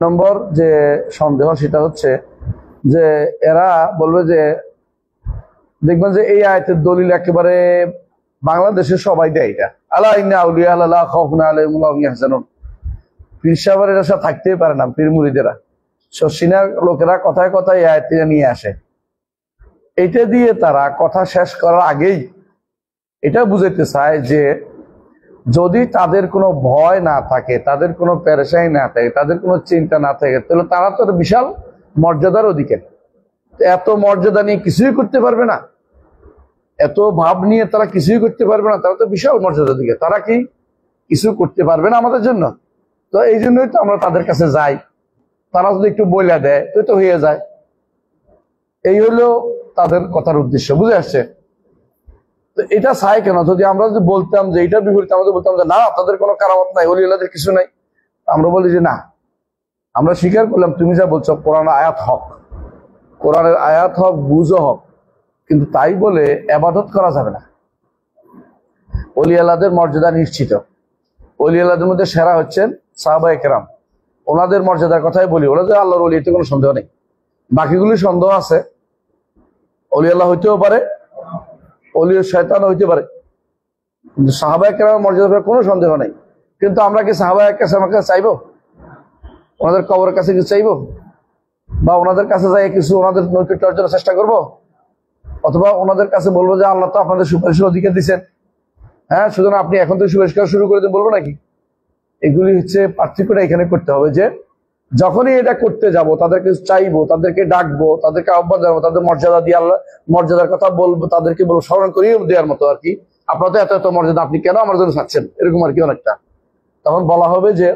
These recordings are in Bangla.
নম্বর যে সন্দেহ সেটা হচ্ছে যে এরা বলবে যে দেখবেন যে এই আয়াতের দলিল একেবারে বাংলাদেশের সবাই দেয় এটা আল্লাহ ইন্না আউলিয়া আল্লাহ খাউফুন আলাইহিম ওয়া হুম ইয়াহজানুন। পীর সাহেবের এরা সব থাকতেই পারে না, পীর মুরিদেরা শশিনার লোকেরা কথায় কথায় এই আয়াতটা নিয়ে আসে। এটা দিয়ে তারা কথা শেষ করার আগেই এটা বুঝাইতে চায় যে যদি তাদের কোনো ভয় না থাকে, তাদের কোনো পেরেশানি না থাকে, তাদের কোনো চিন্তা না থাকে, তাহলে তারা তো বিশাল মর্যাদার অধিকারী। এত মর্যাদা নিয়ে কিছুই করতে পারবে না, এত ভাব নিয়ে তারা কিছুই করতে পারবে না, তারা তো বিশাল মর্যাদার দিকে, তারা কি কিছু করতে পারবে না আমাদের জন্য? তো এই জন্যই তো আমরা তাদের কাছে যাই, তারা যদি একটু বইলা দেয় তো হয়ে যায়। এই হলো তাদের কথার উদ্দেশ্য, বুঝে আসছে? তো এটা চাই কেন? যদি আমরা যদি বলতাম যে এটার বিপরীতে, আমরা বলতাম যে না তাদের কোনো কারামত নাই, ওলি আল্লাহদের কিছু নাই, আমরা বলি যে না, আমরা স্বীকার করলাম তুমি যা বলছো কোরআন আয়াত হক, কোরআনের আয়াত হক, বুঝো হক, কিন্তু তাই বলে ইবাদত করা যাবে না। ওলি আল্লাহদের মর্যাদা নিশ্চিত। ওলি আল্লাহদের মধ্যে সেরা হচ্ছেন সাহাবায়ে কেরাম, ওনাদের মর্যাদার কথাই বলি। ওরা যে আল্লাহর ওলি, এতে কোনো সন্দেহ নেই। বাকিগুলি সন্দেহ আছে, ওলি আল্লাহ হইতেও পারে, ওলি শয়তান হইতে পারে, কিন্তু সাহাবায়ে কেরামের মর্যাদার কোনো সন্দেহ নেই। কিন্তু আমরা কি সাহাবায়ে কেরামের কাছে চাইবো? ওনাদের কবরের কাছে কি চাইবো? বা ওনাদের কাছে যাই কিছু ওনাদের নৈকট্য অর্জনের চেষ্টা করব? অথবা ওনাদের কাছে বলবো যে আল্লাহ তো আপনাদের সুপারিশের অধিকার দিচ্ছেন, হ্যাঁ, সুতরাং আপনি এখন থেকে সুপারিশ করা শুরু করে দিন, বলবো নাকি? এগুলি হচ্ছে পার্থক্যটা এখানে করতে হবে যে যখনই এটা করতে যাব তাদেরকে চাইবো, তাদেরকে ডাকবো, তাদেরকে আহ্বান জানাবো, তাদের মর্যাদা দিয়ে আল্লাহ মর্যাদার কথা বলবো, তাদেরকে বলবো, স্মরণ করিয়ে দেওয়ার মতো আর কি, আপনার তো এত এত মর্যাদা, আপনি কেন আমার জন্য চাচ্ছেন, এরকম আর কি অনেকটা। তখন বলা হবে যে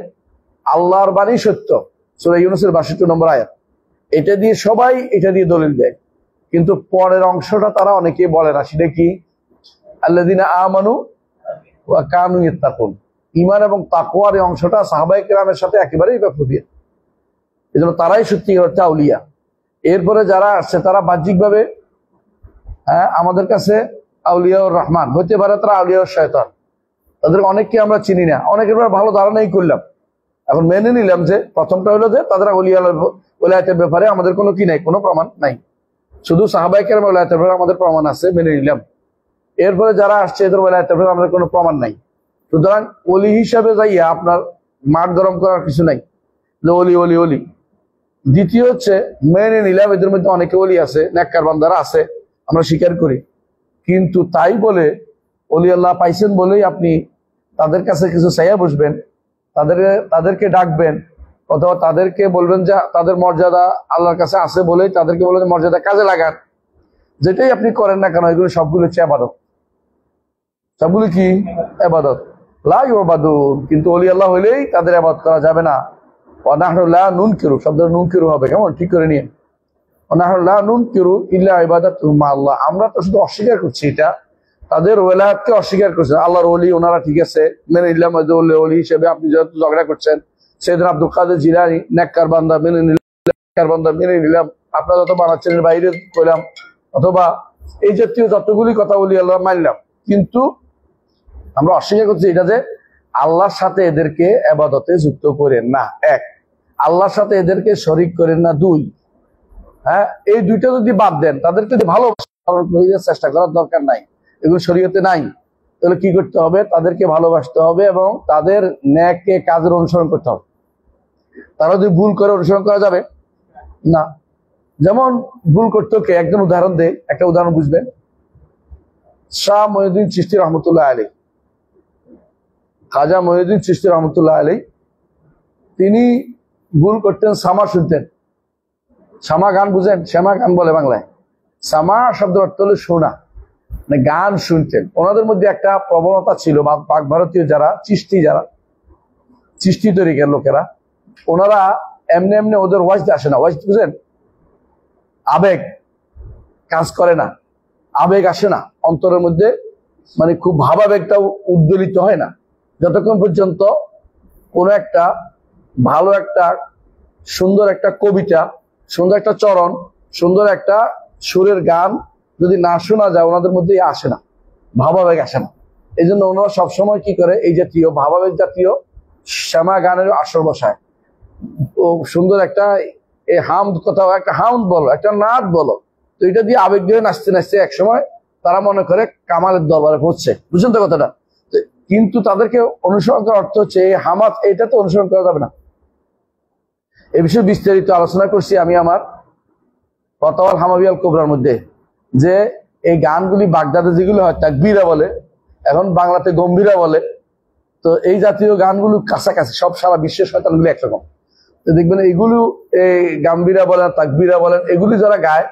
আল্লাহর বাণী সত্য, সূরা ইউনূসের ৬২ নম্বর আয়াত, এটা দিয়ে সবাই এটা দিয়ে দলিল দেয়। কিন্তু পরের অংশটা তারা অনেকেই বলে না, সেটা কি? আল্লাযীনা আমানু ওয়া কানু ইয়াত্তাকুন। ঈমান এবং তাকওয়ার এই অংশটা সাহাবায়ে কেরামের সাথে একেবারেই বিপরীত। এজন্য তারাই সত্যি অর্থে আউলিয়া। এরপরে যারা আসছে তারা বাহ্যিকভাবে আমাদের কাছে আউলিয়াউর রহমান হতে পারে, তারা আউলিয়াউর শয়তান। তাদের অনেককে আমরা চিনি না, অনেকের ভালো ধারণাই করলাম, এখন মেনে নিলাম যে প্রথমটা হলো যে তাদের ওলায়াতের ব্যাপারে আমাদের কোনো কি নাই, কোনো প্রমাণ নাই, শুধু সাহাবায়ে কেরামের ওলায়াতের ব্যাপারে আমাদের প্রমাণ আছে, মেনে নিলাম। এরপরে যারা আসছে এদের ওলায়াতের ব্যাপারে আমাদের কোনো প্রমাণ নাই। সুতরাং ওলি হিসাবে যাইয়া আপনার মাঠ গরম করার কিছু নাই যে ওলি ওলি ওলি। দ্বিতীয় হচ্ছে মেনে নিলাম এদের মধ্যে অনেকে ওলি আছে, নেককার বান্দারা আছে, আমরা স্বীকার করি, কিন্তু তাই বলে ওলি আল্লাহ পাইছেন বলেই আপনি তাদের কাছে কিছু চাইয়া বসবেন, তাদেরকে ডাকবেন, অথবা তাদেরকে বলবেন যে তাদের মর্যাদা আল্লাহর কাছে আছে বলেই তাদেরকে বলবেন মর্যাদা কাজে লাগান। যেটাই আপনি করেন না কেন, এগুলো সবগুলো হচ্ছে ইবাদত, সবগুলো কি ইবাদত, লা ইউবাদুন। কিন্তু ওলি আল্লাহ হইলেই তাদের ইবাদত করা যাবে না। ওয়া নাহনু লা নুনকিরু, শব্দ নুনকিরু হবে, কেমন ঠিক করে নিয়ে, ওয়া নাহনু লা নুনকিরু ইল্লা ইবাদাতুহু মা আল্লাহ। আমরা তো শুধু অস্বীকার করছি, এটা তাদের ওলায়াতকে অস্বীকার করছেন। আল্লাহর ওলি ওনারা ঠিক আছে, মেনে নিলাম ওলি হিসেবে। আপনি যেহেতু ঝগড়া করছেন সেদিন আব্দুল কাদের জিলানী নেককার বান্দা, মেনে নিলাম, নেককার বান্দা মেনে নিলাম, আপনারা যত বানাচ্ছেন এর বাইরে কইলাম, অথবা এই জাতীয় যতগুলি কথা বলি আল্লাহ মানলাম, কিন্তু আমরা অস্বীকার করছি এটা যে আল্লাহর সাথে এদেরকে ইবাদতে যুক্ত করেন না, এক, আল্লাহর সাথে এদেরকে শরীক করেন না, দুই। এই দুইটা যদি বাদ দেন, তাদেরকে যদি ভালোবাসার চেষ্টা করার দরকার নাই, এগুলো শরীয়তে নাই, তাহলে কি করতে হবে? তাদেরকে ভালোবাসতে হবে এবং তাদের ন্যাককে কাজের অনুসরণ করতে হবে। তারা যদি ভুল করে অনুসরণ করা যাবে না। যেমন ভুল করতে কে, একজন উদাহরণ দেয়, একটা উদাহরণ বুঝবেন। শাহ মঈনুদ্দিন চিশতি রহমতুল্লাহ আলাইহি, খাজা মঈনুদ্দিন চিশতি রহমতুল্লাহ আলাইহি, তিনি ভুল করতেন, সামা শুনতেন। সামা গান বুঝেন? শ্যামা গান বলে বাংলায়। সামা শব্দ অর্থ হলো শোনা, মানে গান শুনতেন। ওনাদের মধ্যে একটা প্রবণতা ছিল, পাক ভারতীয় যারা চিশতি তরিকার লোকেরা, ওনারা এমনি এমনি ওদের ওয়াজ আসে না, ওয়াজ বুঝেন, আবেগ কাজ করে না, আবেগ আসে না অন্তরের মধ্যে, মানে খুব ভাবাবেগটাও উদ্বেলিত হয় না, যতক্ষণ পর্যন্ত কোনো একটা ভালো একটা সুন্দর একটা কবিতা, সুন্দর একটা চরণ, সুন্দর একটা সুরের গান যদি না শোনা যায়, ওনাদের মধ্যে আসে না, ভাবাবেগ আসে না। এই জন্য ওনারা সবসময় কি করে, এই জাতীয় ভাবাবেগ জাতীয় শ্যামা গানের আসর বসায়। সুন্দর একটা এই হামদ কথা, একটা হাউন্ড বলো, একটা নাদ বলো, তো এটা দিয়ে আবেগ দিয়ে নাচতে নাচতে একসময় তারা মনে করে কামালের দরবারে পৌঁছছে। বুঝছেন তো কথাটা? কিন্তু তাদেরকে অনুসরণ করার অর্থ হচ্ছে এই হামাদ, এটা তো অনুসরণ করা যাবে না। এ বিষয়ে বিস্তারিত আলোচনা করছি আমি আমার ফতওয়াল হামাবিয়াল কোবরার মধ্যে, যে এই গানগুলি বাগদাদে যেগুলো হয় তাকবীরা বলে, এখন বাংলাতে গম্ভীরা বলে, তো এই জাতীয় গানগুলো কাছাকাছি সব, সারা বিশ্বের শয়তানগুলি একরকম। তো দেখবেন এইগুলো, এই গাম্ভীরা বলেন তাকবীরা বলেন, এগুলি যারা গায়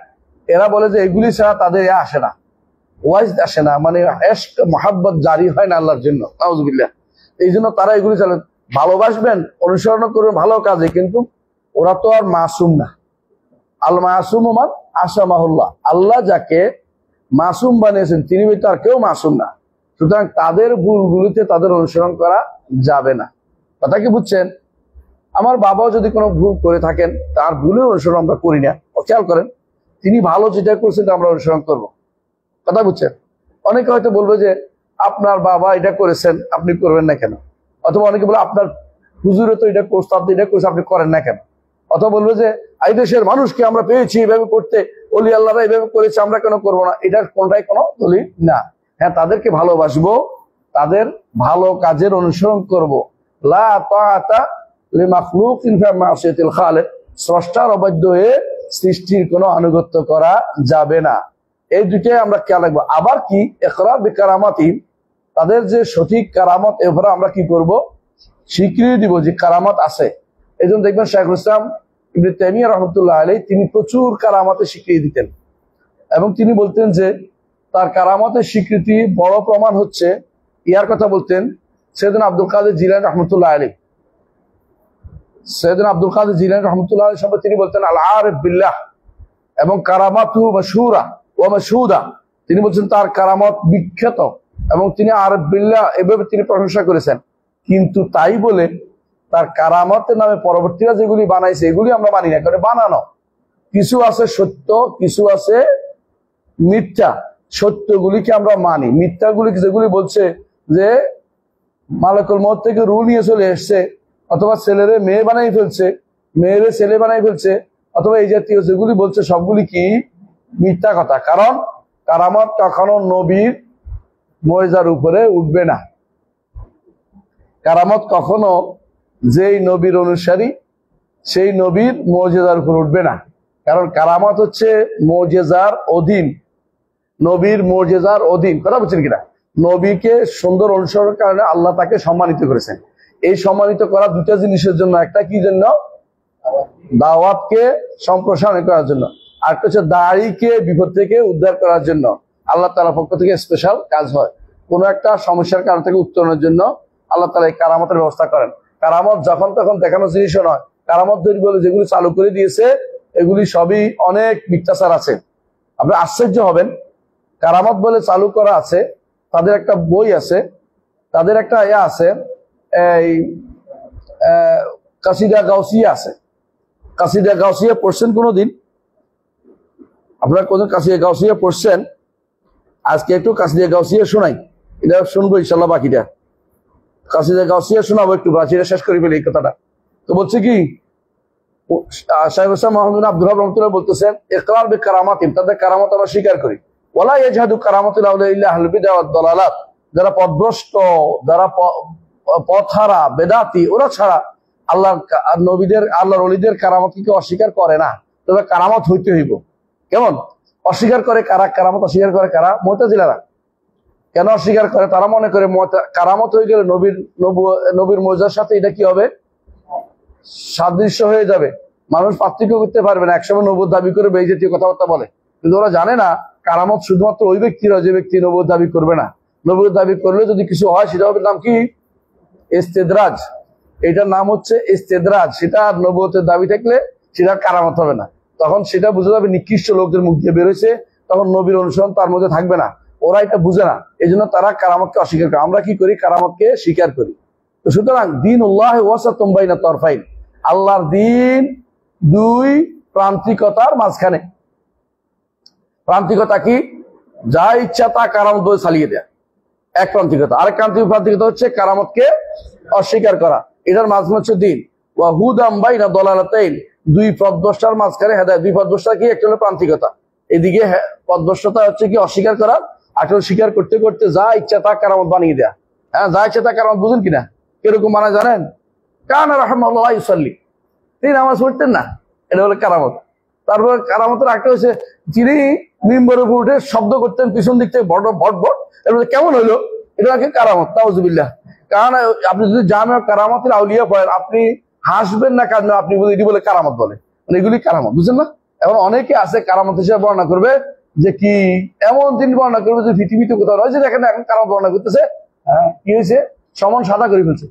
এরা বলে যে এগুলি ছাড়া তাদের আসে না, ওয়াইজ আসে না, মানে ইশক মহাব্বত জারি হয় না আল্লাহর জন্য, নাউজুবিল্লাহ। এই জন্য তারা এগুলি চলে। ভালোবাসবেন, অনুসরণ করবেন ভালো কাজে, কিন্তু ওরা তো আর মাসুম না। আল মাসুম মান আসামাহুল্লাহ, আল্লাহ যাকে মাসুম বানিয়েছেন তিনি তো আর কেউ মাসুম না। সুতরাং তাদের ভুলগুলিতে তাদের অনুসরণ করা যাবে না। কথা কি বুঝছেন? আমার বাবাও যদি কোনো ভুল করে থাকেন, তার ভুলের অনুসরণ আমরা করি না। খেয়াল করেন, তিনি ভালো যেটা করছেন আমরা অনুসরণ করব। কথা বুঝছেন? অনেকে হয়তো বলবে যে আপনার বাবা এটা করেছেন, আপনি করবেন না কেন? অথবা অনেকে বলে আপনার হুজুরে তো এটা করছে, আপনি এটা করছে, আপনি করেন না কেন? অথবা বলবে যে এই দেশের মানুষকে আমরা পেয়েছি এইভাবে করতে, ওলি আল্লাহরা এইভাবে করেছে, আমরা কেন করবো না? এটার কোনটাই কোনো দলিল না। হ্যাঁ, তাদেরকে ভালোবাসবো, তাদের ভালো কাজের অনুসরণ করব। লা তাআতা লিমাখলুকিন ফি মাসিয়াতিল খালিক, স্রষ্টার অবাধ্য হয়ে সৃষ্টির কোনো আনুগত্য করা যাবে না। এই দুইটাই আমরা খেয়াল রাখবো। আবার কি ইকরার বিকারামাতিহিম, তাদের যে সঠিক কারামত, এরপরে আমরা কি করব? স্বীকৃতি দিব যে কারামত আছে। এই জন্য দেখবেন শাইখুল ইসলাম ইবনে তাইমিয়া রাহমাতুল্লাহ আলাইহি তিনি প্রচুর কারামতের স্বীকৃতি দিতেন, এবং তিনি বলতেন যে তার কারামতের স্বীকৃতি বড় প্রমাণ হচ্ছে, ইয়ার কথা বলতেন সৈয়দনা আব্দুল কাদের জিলানী রাহমাতুল্লাহ আলাইহি। সৈয়দনা আব্দুল কাদের জিলানী রাহমাতুল্লাহ আলাইহি সম্পর্কে তিনি বলতেন আল আরিফ বিল্লাহ, এবং কারামাতু মাশহুরা ওয়া মাশহুদা, তিনি বলছেন তার কারামত বিখ্যাত এবং তিনি আরিফ বিল্লাহ এভাবে তিনি প্রশংসা করেছেন। কিন্তু তাই বলে তার কারামতের নামে পরবর্তীরা যেগুলি বানাইছে এগুলি আমরা মানি না, কারণ বানানো। কিছু আছে সত্য, কিছু আছে মিথ্যা। সত্যগুলিকে আমরা মানি, মিথ্যাগুলি যেগুলি বলছে যে মালাকুল মউত থেকে রূহ নিয়ে চলে এসছে, অথবা ছেলেরে মেয়ে বানাই ফেলছে, মেয়েরে ছেলে বানাই ফেলছে, অথবা এই জাতীয় যেগুলি বলছে সবগুলি কি মিথ্যা কথা। কারণ কারামত কখনো নবীর মুজিজার উপরে উঠবে না। কারামত কখনো যেই নবীর অনুসারী সেই নবীর মুজিজার উপর উঠবে না। কারণ কারামত হচ্ছে মুজিজার অধীন, নবীর মুজিজার অধীন। কথা বুঝছেন কিনা? নবীকে সুন্দর অনুসরণের কারণে আল্লাহ তাকে সম্মানিত করেছেন। এই সম্মানিত করা দুটা জিনিসের জন্য, একটা কি জন্য? দাওয়াতকে সম্প্রসারণ করার জন্য, আর একটা হচ্ছে দাড়িকে বিপদ থেকে উদ্ধার করার জন্য। আল্লাহ তাআলার পক্ষ থেকে স্পেশাল কাজ হয়, কোনো একটা সমস্যার কারণ থেকে উত্তরণের জন্য আল্লাহ তাআলা এই কারামতের ব্যবস্থা করেন। কারামত যখন তখন দেখানো জিনিসও নয়। কারামত যেগুলি চালু করে দিয়েছে এগুলি সবই অনেক মিথ্যাচার আছে। আপনি আশ্চর্য হবেন, কারামত বলে চালু করা আছে, তাদের একটা বই আছে, তাদের একটা আছে, এই কাসিদা গাউসিয়া আছে। কাসিদা গাউসিয়া পড়ছেন কোনোদিন? আপনারা কোনদিন কাসিদা গাউসিয়া পড়ছেন? আজকে একটু কাসিদা গাউসিয়া শোনাই, এটা শুনবো ইনশাল্লাহ। বাকিটা কাসিদা গাউসিয়া শোনাবো, একটু বাকিটা শেষ করে ফেলি এই কথাটা। তো বলছে কি, শাইখুল ইসলাম মুহাম্মদ আব্দুল ওয়াহাব রাহমাতুল্লাহ বলতেছেন ইকরার বিকারামাতিহিম, তাদের কারামত আমরা স্বীকার করি। ওয়ালা ইয়াজহাদু কারামাতুল আউলিয়া ইল্লা আহলুল বিদআ ওয়াদ দালালাত, যারা পথভ্রষ্ট, যারা পথহারা বেদাতি, ওরা ছাড়া আল্লাহর নবীদের, আল্লাহর ওলিদের কারামতকে অস্বীকার করে না। তবে কারামত হইতে হইব। কেমন অস্বীকার করে কারা? কারামত অস্বীকার করে কারা? মুতাজিলারা। কেন অস্বীকার করে? তারা মনে করে কারামত হয়ে গেলে নবীর মুজিজার সাথে এটা কি হবে? সাদৃশ্য হয়ে যাবে, মানুষ পার্থক্য করতে পারবে না। একসময় নবুয়ত দাবি করে এই জাতীয় কথাবার্তা বলে, কিন্তু ওরা জানে না কারামত শুধুমাত্র ওই ব্যক্তিরা যে ব্যক্তি নবুয়ত দাবি করবে না। নবুয়ত দাবি করলে যদি কিছু হয় সেটা হবে নাম কি? ইস্তেদরাজ। এটার নাম হচ্ছে ইস্তেদরাজ। সেটা নবুয়তের দাবি থাকলে সেটা কারামত হবে না। তখন সেটা বুঝে যাবে নিকৃষ্ট লোকদের মুখ দিয়ে বেরোছে, তখন নবীর অনুসরণ তার মধ্যে থাকবে না। ওরা এটা বুঝে না, এই জন্য তারা কারামতকে অস্বীকার করে। আমরা কি করি? কারামতকে স্বীকার করি। তো সুতরাং দীনুল্লাহ ওয়াসাতুম বাইনা তরফাইন, আল্লাহর দিন দুই প্রান্তিকতার মাঝখানে। প্রান্তিকতা কি? যা ইচ্ছা তা কারামত বলে চালিয়ে দেয়া, এক প্রান্তিকতা। আরেক প্রান্তিকতা হচ্ছে কারামতকে অস্বীকার করা। এটার মাঝখানে হচ্ছে দিন। ওয়া হুদাম বাইনা দলালাতাইন, দুই পথভ্রষ্টার মাঝখানে হেদায়েত। দুই পথভ্রষ্টা কি? একটা হলো প্রান্তিকতা, এদিকে পথভ্রষ্টতা হচ্ছে কি অস্বীকার করা, আসলে স্বীকার করতে করতে যা ইচ্ছা তা কারামত বানিয়ে দেয়া। হ্যাঁ, যা ইচ্ছা তা কারামত। বুঝেন কিনা? কিরকম মানে জানেন? কানা রাহমাহুল্লাহ ইউসাল্লি, তিনি নামাজ পড়তেন না, এটা হলো কারামত। তারপর কারামতের একটা হচ্ছে যিনি মিম্বরের উপর উঠে শব্দ করতেন পিছন দিক থেকে ভট ভট ভট, এর কেমন হইলো? এটা কারামত। তাউজুবিল্লাহ। কারণ আপনি যদি জামে কারামতের আউলিয়া পড়েন, আপনি হাসবেন না কাঁদবেন, আপনি এটি বলে কারামত বলে, মানে এগুলি কারামত। বুঝছেন না? এখন অনেকে আছে কারামত হিসেবে বর্ণনা করবে যে কি এমন দিন বর্ণনা করবে যে পৃথিবীতে কোথাও রয়েছে, দেখেন এখন কারামত বর্ণনা করতেছে। কি হয়েছে? সমন সাদা করে ফেলছে,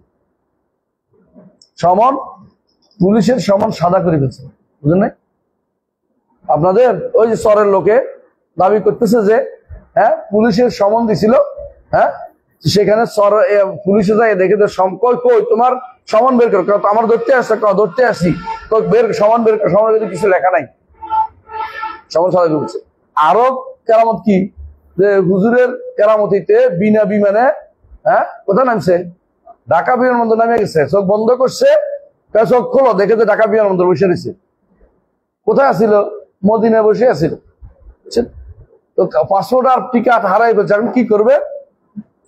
সমন, পুলিশের সমন সাদা করে ফেলছে। বুঝলেন না? আপনাদের ওই যে চরের লোকে দাবি করতেছে যে পুলিশের সমন দিছিল, সেখানে পুলিশে যায় দেখে কই কই তোমার সমন বের করো, আমার ধরতে আসছে, ধরতে আসছি, বের সমান বের করো, সমান কিছু লেখা নাই, সমন সাদা করে ফেলছে। আরো কেরামত কি যে হুজুরের কেরামতিতে বিনা বিমানে কোথায় নামছে? ঢাকা বিমানবন্দর নামে গেছে, চোখ বন্ধ করছে, চোখ খোলো, দেখে যে ঢাকা বিমানবন্দর বসে রয়েছে। কোথায় আসিল? মদিনায় বসে আসিল। তো পাসপোর্ট আর টিকিট হারাই ফেলছে, এখন কি করবে?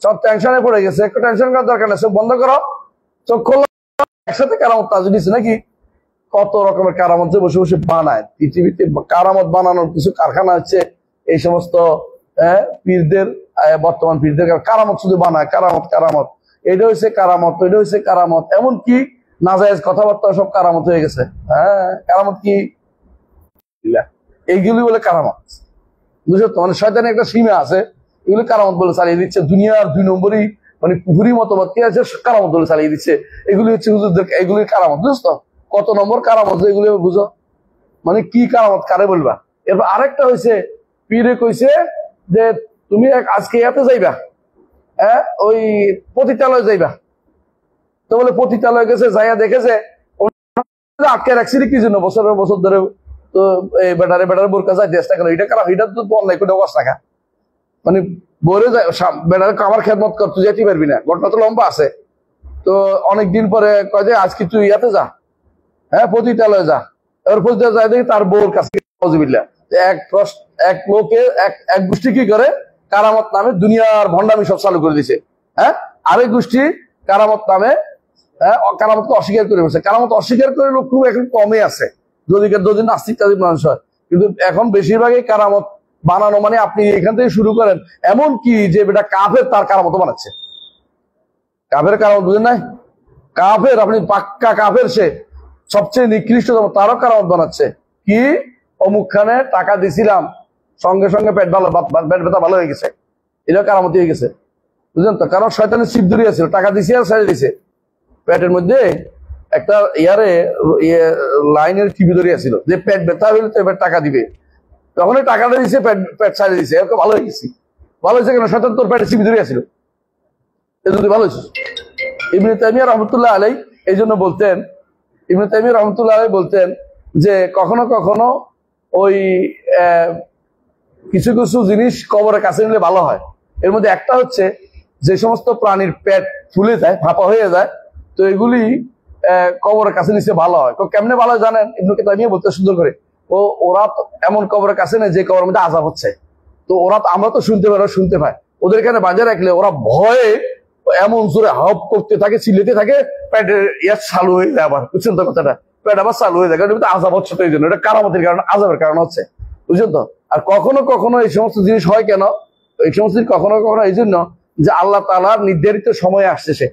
সব টেনশনে পড়ে গেছে। একটু টেনশন করার দরকার নেই, চোখ বন্ধ করো, চোখ খোলো, একসাথে কারামত তাজু দিচ্ছে নাকি? কত রকমের কারামত যে বসে বসে বানায়। পৃথিবীতে কারামত বানানোর কিছু কারখানা হচ্ছে এই সমস্ত পীরদের, বর্তমান পীরদের কারামত শুধু বানায়, কারামত কারামত, এটা হচ্ছে কারামত, এটা হচ্ছে কারামত। এমনকি নাজায়েজ কথাবার্তা সব কারামত হয়ে গেছে। কারামত কি? এইগুলি বলে কারামত। বুঝছো তো? মানে শয়তানের একটা সীমা আছে, এগুলি কারামত বলে চালিয়ে দিচ্ছে। দুনিয়ার 2 নম্বরই মানে পুরি মতবাদ কি আছে, কারামত বলে চালিয়ে দিচ্ছে। এগুলি হচ্ছে হুজুরদের, এগুলি কারামত। বুঝছো তো? কত নম্বর কারামত এগুলি, বুঝো? মানে কি কারামত কারে বলবা? এরপর আরেকটা হয়েছে, পীরে কইছে যে তুমি আজকে এতে যাইবা, ওই পতিতালয় যাইবা। তো বলে পতিতালয় গেছে, যাইয়া দেখেছে আটকে রাখছি কি জন্য বছরের বছর ধরে, তো এই বেটারে বোরকা যায় 10 টাকা, এটা কারা? এটা তো অনলাইন করে 10 টাকা, মানে বলে যায় বেটারে আমার খেদমত করতে যেতে পারবি না। ঘটনা তো লম্বা আছে। তো অনেকদিন পরে কয় যে আজকে তুই ইয়াতে যা, পতিতালয়ে যা। এবার পতিতালয় যায় দেখি তার বউর কাছে এক লোকে এক গোষ্ঠী কি করে, কারামত নামে দুনিয়ার ভণ্ডামি সব চালু করে দিছে। আরেক গোষ্ঠী কারামত নামে কারামতকে অস্বীকার করে বসে। কারামত অস্বীকার করে লোক খুব এখন কমে আছে, যদি নাস্তিক তাদের মানুষ হয়। কিন্তু এখন বেশিরভাগই কারামত বানানো, মানে আপনি এখান থেকে শুরু করেন, এমন কি যে বেটা কাফের তার কারামত বানাচ্ছে। কাফের কারামত বুঝেন নাই? কাফের, আপনি পাক্কা কাফের, সে সবচেয়ে নিকৃষ্টতম, তারও কারামত বানাচ্ছে। কি? অমুকখানে টাকা দিছিলাম, সঙ্গে সঙ্গে পেট ব্যথা ভালো হয়ে গেছে, এটা কারামতি হয়ে গেছে। বুঝলেন তো? কারণ শয়তানের ছিপ ধরিয়া ছিল, টাকা দিছে আর ছেড়ে দিছে, পেটের মধ্যে একটা লাইনের টিভি ধরিয়া ছিল যে পেট ব্যথা হইলে তো এবার টাকা দিবে, তখন টাকাটা দিছে, পেট ছাড়িয়ে দিছে, এরকম ভালো হয়ে গেছি। ভালো হয়েছে কেন? শয়তান তোর পেটে ছিপি ধরিয়া ছিল, যদি ভালো হয়েছে। ইবনে তাইমিয়া রাহমাতুল্লাহ আলাইহি এই জন্য বলতেন, ইবনে তাইমিয়া রাহমাতুল্লাহ আলাইহি বলতেন যে কখনো কখনো ওই কিছু কিছু জিনিস কবরের কাছে নিলে ভালো হয়। এর মধ্যে একটা হচ্ছে যে সমস্ত প্রাণীর পেট ফুলে যায়, ফাঁপা হয়ে যায়, তো এগুলি কবরের কাছে নিচে ভালো হয়। তো কেমনে ভালো হয় জানেন? ইবনে তাইমিয়া বলতে সুন্দর করে, ওরা এমন কবরের কাছে নেই যে কবরের মধ্যে আযাব হচ্ছে, তো ওরা আমরা তো শুনতে পাই, ওরা শুনতে পায়, ওদের এখানে বাঁধে রাখলে ওরা ভয়ে এমন জোরে হাপ করতে থাকে, চিল্লাতে থাকে, পেটের চালু হয়ে যায় আবার। বুঝছেন তো কথাটা? পেট আবার চালু হয়ে যায়, কারণ আযাব হচ্ছে, তো এই জন্য এটা কারামতের কারণে, আযাবের কারণ হচ্ছে। বুঝছেন তো? আর কখনো কখনো এই সমস্ত জিনিস হয় কেন? এই সমস্ত কখনো কখনো এই জন্য যে আল্লাহ তাআলার নির্ধারিত সময়ে আসছে সে।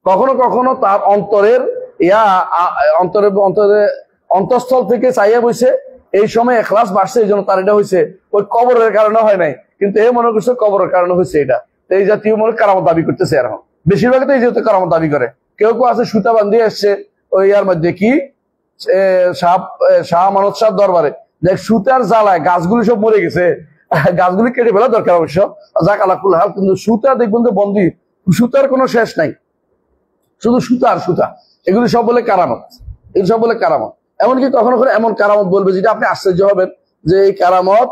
কখনো কখনো তার অন্তরের অন্তঃস্থল থেকে চাইয়া বসে এই সময় ইখলাস বাড়ছে, এই জন্য তার এটা হয়েছে। ওই কবরের কারণে হয় নাই, কিন্তু এ মনে করছে কবরের কারণে হয়েছে এটা। এই জাতীয় মনে কারামত দাবি করতেছে এরকম। বেশিরভাগ তো এই যেহেতু কারামত দাবি করে। কেউ কেউ আছে সুতা বান্ধিয়ে আসছে ওই ইয়ার মধ্যে কি শাহ মানত শাহ দরবারে, দেখ সুতার জ্বালায় গাছগুলি সব মরে গেছে, গাছগুলি কেটে ফেলা দরকার অবশ্য, যাক আলাকুল হাল, কিন্তু সুতা দেখবেন তো বন্দি, সুতার কোনো শেষ নাই, শুধু সুতা আর সুতা। এগুলি সব বলে কারামত, এগুলি সব বলে কারামত। এমনকি কখনো কখনো এমন কারামত বলবে যেটা আপনি আশ্চর্য হবেন যে এই কারামত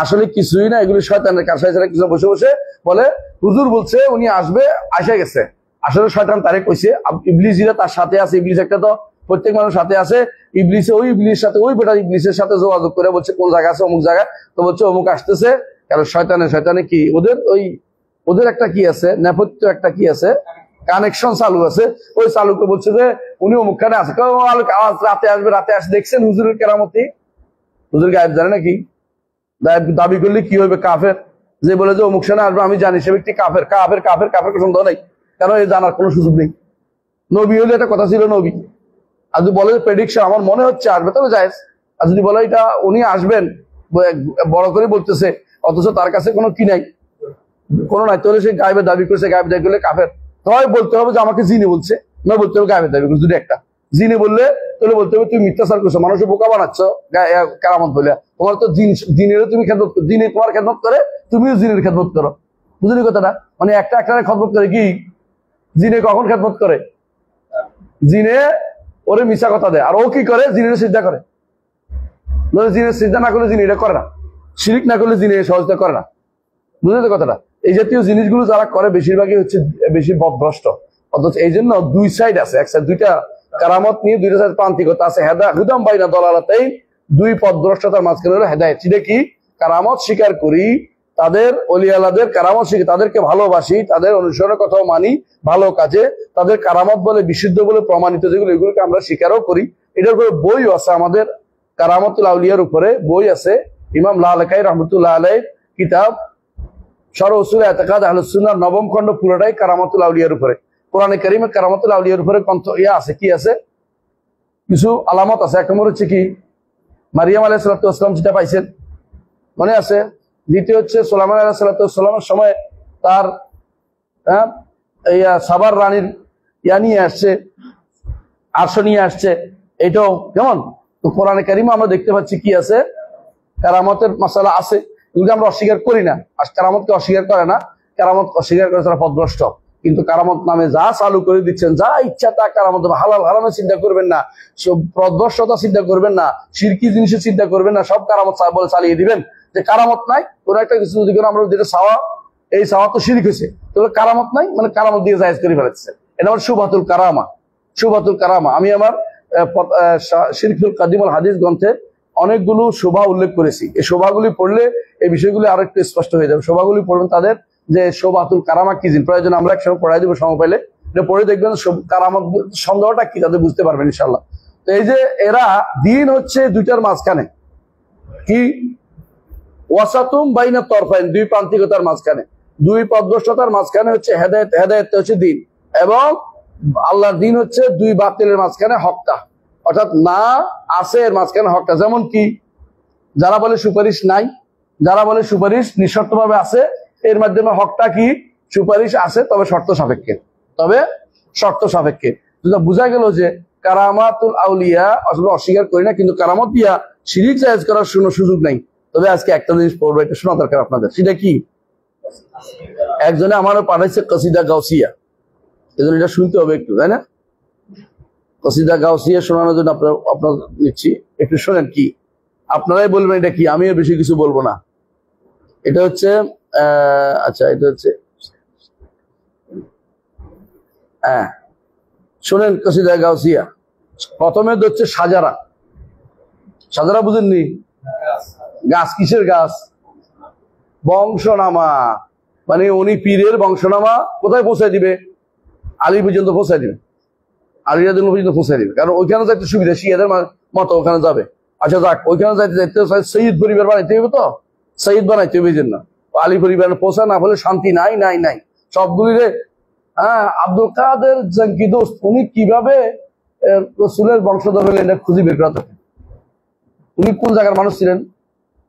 আসলে কিছুই না, এগুলি শয়তানের কাজ। শয়তানের কিছু বসে বসে বলে হুজুর বলছে উনি আসবে, আসে গেছে, আসলে শয়তান তারে কইছে, ইবলিসরা তার সাথে আছে। ইবলিস একটা তো প্রত্যেক মানুষ সাথে আছে, ইবলিসে ওই ইবলিসের সাথে ওই বেটা ইবলিসের সাথে যোগাযোগ করে বলছে কোন জায়গা আছে, অমুক জায়গায়, তো বলছে অমুক আসতেছে। কারণ শয়তানে কি ওদের একটা কি আছে, নেপথ্য একটা কি আছে, কানেকশন চালু আছে। ওই চালুকে বলছে যে উনি অমুকখানে আছে, রাতে আসবে, রাতে আসে দেখছেন হুজুরের কেরামতি, হুজুর গায়েব জানে নাকি? দাবি করলে কি হবে কাফের? যে বলে যে অমুক সেনা আসবে আমি জানি সে ব্যক্তি কাফের, কাফের কাফের কাফের সন্দেহ নাই, কারণ এই জানার কোনো সুযোগ নেই। নবী হলে একটা কথা ছিল নবী, আর যদি বলে প্রেডিকশন আমার মনে হচ্ছে আসবে তাহলে জায়েজ। আর যদি বলে এটা উনি আসবেন বড় করে বলতেছে, অথচ তার কাছে কোনো কি নাই, কোনো নাই, তাহলে সে গায়েবের দাবি করছে, গায়েবের দাবি করলে কাফের। হয় বলতে হবে যে আমাকে জিনে বলছে, না বলতে হবে গায়েবের দাবি করছে। যদি একটা জিনে বললে তাহলে বলতে হবে তুমি মিথ্যাচার করছো, মানুষের বোকা বানাচ্ছ কারামত বলে। তোমার তো জিনেরও তুমি খেদমত, জিনে তোমার খেদমত করে, তুমিও জিনের খেদমত করো। বুঝলি কথাটা? মানে একটা খেদমত করে কি? জিনে কখন খেদমত করে? জিনে ওরে মিশা কথা দেয়, আর ও কি করে? জিনের সিদ্ধা করে। জিনের সিদ্ধা না করলে জিনে এটা করে না, শিরিক না করলে জিনে সহজতা করে না। বুঝলি তো কথাটা? এই জাতীয় জিনিসগুলো যারা করে বেশিরভাগই হচ্ছে বেশি বদভ্রষ্ট। অথচ এই জন্য দুই সাইড আছে, এক সাইড দুইটা কারামত নিয়ে দুইটা সাইড প্রান্তিকতা আছে। হুদাম বাইনা দলালাতাই, দুই পদভ্রষ্টতার মাঝখানে হলো হেদায়েত। সেটা কি? কারামত স্বীকার করি, তাদের অলিয়ালাদের কারামত শিখি, তাদেরকে ভালোবাসি, তাদের অনুসরণের কথাও মানি ভালো কাজে, তাদের কারামত বলে বিশুদ্ধ বলে প্রমাণিত যেগুলো, এগুলোকে আমরা স্বীকারও করি। এটার উপরে বইও আছে আমাদের, কারামতুল আউলিয়ার উপরে বই আছে। ইমাম লালকাই রহমতুল্লাহ আলাইহির কিতাব শরহ উসুল ইতিকাদ আহলুস সুন্নাহ নবম খণ্ড পুরোটাই কারামতুল আউলিয়ার উপরে। কোরআনে কারীমে কারামতুল আউলিয়ার উপরে আছে, কি আছে? কিছু আলামত আছে। এক নম্বর হচ্ছে কি, মারিয়াম আলাইহিস সালাতু ওয়াস সালাম যেটা পাইছেন মনে আছে। দ্বিতীয় হচ্ছে সুলাইমান আলাইহিস সালাতু ওয়াস সালামের সময় তার সাবার রানীর নিয়ে আসছে, আরশ নিয়ে আসছে, এটাও কেমন? তো কোরআনে কারীমে আমরা দেখতে পাচ্ছি কি আছে, কারামতের মাসালা আছে, এগুলো আমরা অস্বীকার করি না। আর কারামতকে অস্বীকার করে না, কারামত অস্বীকার করে তারা পথভ্রষ্ট। কিন্তু কারামত নামে যা চালু করে দিচ্ছেন, যা ইচ্ছা তা কারামত, হালাল হারামে চিন্তা করবেন না, সব পথভ্রষ্টতা চিন্তা করবেন না, শিরকি জিনিসের চিন্তা করবেন না, সব কারামত বলে চালিয়ে দিবেন। যে কারামত নাই, কোন একটা কিছু যদি করে আমরা যেটা চাওয়া, এই চাওয়া তো শিরক হয়েছে, তাহলে কারামত নাই মানে কারামত দিয়ে জায়েজ করে ফেলেছে। এটা আমার শুভাতুল কারামা, শুভাতুল কারামা। আমি আমার শিরকুল কাদিমুল হাদিস গ্রন্থে অনেকগুলো শোভা উল্লেখ করেছি। এই শোভাগুলি পড়লে এই বিষয়গুলি আরো একটু স্পষ্ট হয়ে যাবে। শোভাগুলি পড়বেন তাদের, যে শোভাতুল কারামা কি জিনিস, প্রয়োজন আমরা একসময় পড়াই দেবো সময় পাইলে, এটা পড়ে দেখবেন কারামত সন্দেহটা কি, তাদের বুঝতে পারবেন ইনশাল্লাহ। তো এই যে এরা দিন হচ্ছে দুইটার মাঝখানে, কি ওয়াসাতুম বাইনা তরফাইন, দুই প্রান্তিকতার মাঝখানে, দুই পদভ্রষ্টতার মাঝখানে হচ্ছে হেদায়েত, হেদায়েত হচ্ছে দিন, এবং আল্লাহর দিন হচ্ছে দুই বাতিলের মাঝখানে হকটা, অর্থাৎ না আছে এর মাঝখানে হকটা। যেমন কি, যারা বলে সুপারিশ নাই, যারা বলে সুপারিশ নিঃশর্ত ভাবে আছে, এর মাধ্যমে হকটা কি, সুপারিশ আছে তবে শর্ত সাপেক্ষে, তবে শর্ত সাপেক্ষে। বোঝা গেল যে কারামাতুল আউলিয়া আসলে অস্বীকার করি না, কিন্তু কারামত দিয়া শিরিক জায়েজ করার কোনো সুযোগ নাই। তবে আজকে একটা জিনিস পড়বো, এটা শোনা দরকার আপনাদের। সেটা কি? একজনে আমারও পাঠাইছে কসিদা গাউসিয়া, এজন্য এটা শুনতে হবে একটু, তাই না? কসিদা গাউসিয়া শোনানোর জন্য আপনার নিচ্ছি, একটু শোনেন। কি আপনারাই বলবেন এটা কি, আমি বেশি কিছু বলবো না। এটা হচ্ছে আচ্ছা, এটা হচ্ছে শোনেন কসিদা গাউসিয়া। প্রথমে হচ্ছে সাজারা, সাজারা বুঝেননি? গাছ, কিসের গাছ? বংশনামা, মানে উনি পীরের বংশনামা কোথায় পৌঁছায় দিবে? আলী পর্যন্ত পৌঁছায় দিবে, আলী রাদিয়াল্লাহু পর্যন্ত পৌঁছায় দিবে, কারণ ওইখানে যাইতে সুবিধা, শিয়াদের মতো ওখানে যাবে। আচ্ছা যাক, ওইখানে যাইতে সঈদ পরিবার বানাইতে হবে, তো সঈদ বানাইতে হবে, এই জন্য আলী পরিবার পৌঁছা না হলে শান্তি নাই নাই নাই সবগুলি রে। আব্দুল কাদের জঙ্কি দোস্ত, উনি কিভাবে রসুলের বংশধর হলেন এটা খুঁজে বের করা থাকে। উনি কোন জায়গার মানুষ ছিলেন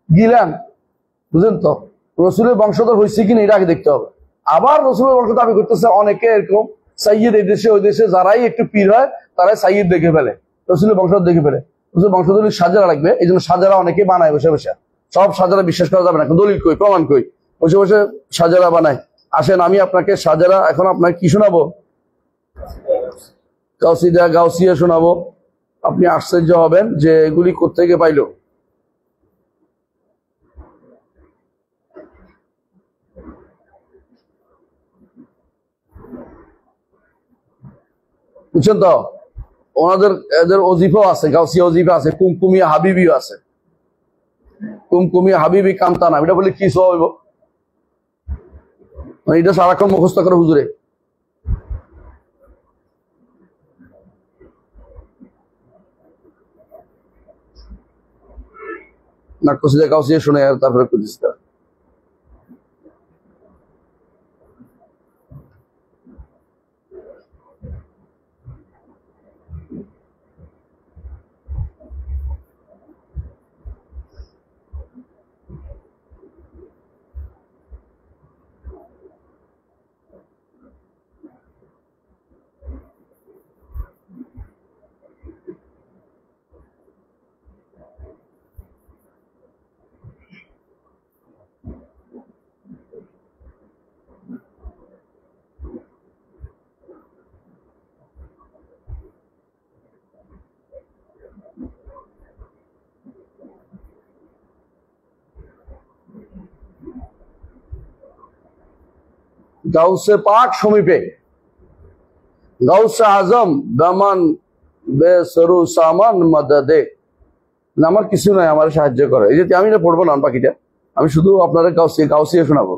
গিলান, বুঝলেন তো? রসুলের বংশধর হয়েছে কিনা এটা আগে দেখতে হবে। আবার রসুলের বংশ দাবি করতেছে অনেকে, এরকম সাইয়্যিদ, এই দেশে ওই দেশে যারাই একটু পীর হয় তারাই সাইয়্যিদ দেখে ফেলে, রসুলের বংশধর দেখে ফেলে। রসুলের বংশধর সাজারা লাগবে, এই জন্য সাজারা অনেকে বানায় বসে বসে। সব সাজারা বিশ্বাস করা যাবে না, দলিল কই, প্রমাণ কই, বসে বসে সাজারা বানায়। আসেন আমি আপনাকে সাজারা, এখন আপনাকে কি শোনাবো? কসিদা গাউসিয়া শোনাবো। আপনি আশ্চর্য হবেন যে এগুলি কোত্থেকে পাইলো। বুঝছেন তো? ওনাদের এদের অজিফাও আছে, গাউসিয়া অজিফা আছে, কুমকুমিয়া হাবিবিও আছে। কুমকুমিয়া হাবিবি কান্তানা, এটা বলে কি সব হইব? এটা সারাক্ষণ মুখস্থ করে হুজুরে। না কসিদা গাউসিয়া শুনে আর তারপরে কুদিস্তা। গাউসে পাক সমীপে গাউসে আজম দামান বেসরু সামান মাদাদে। আমার কিছু নাই, আমার সাহায্য করে। এই যে আমি এটা পড়বো না বাকিটা, আমি শুধু আপনাদের গাউসিয়া শোনাবো,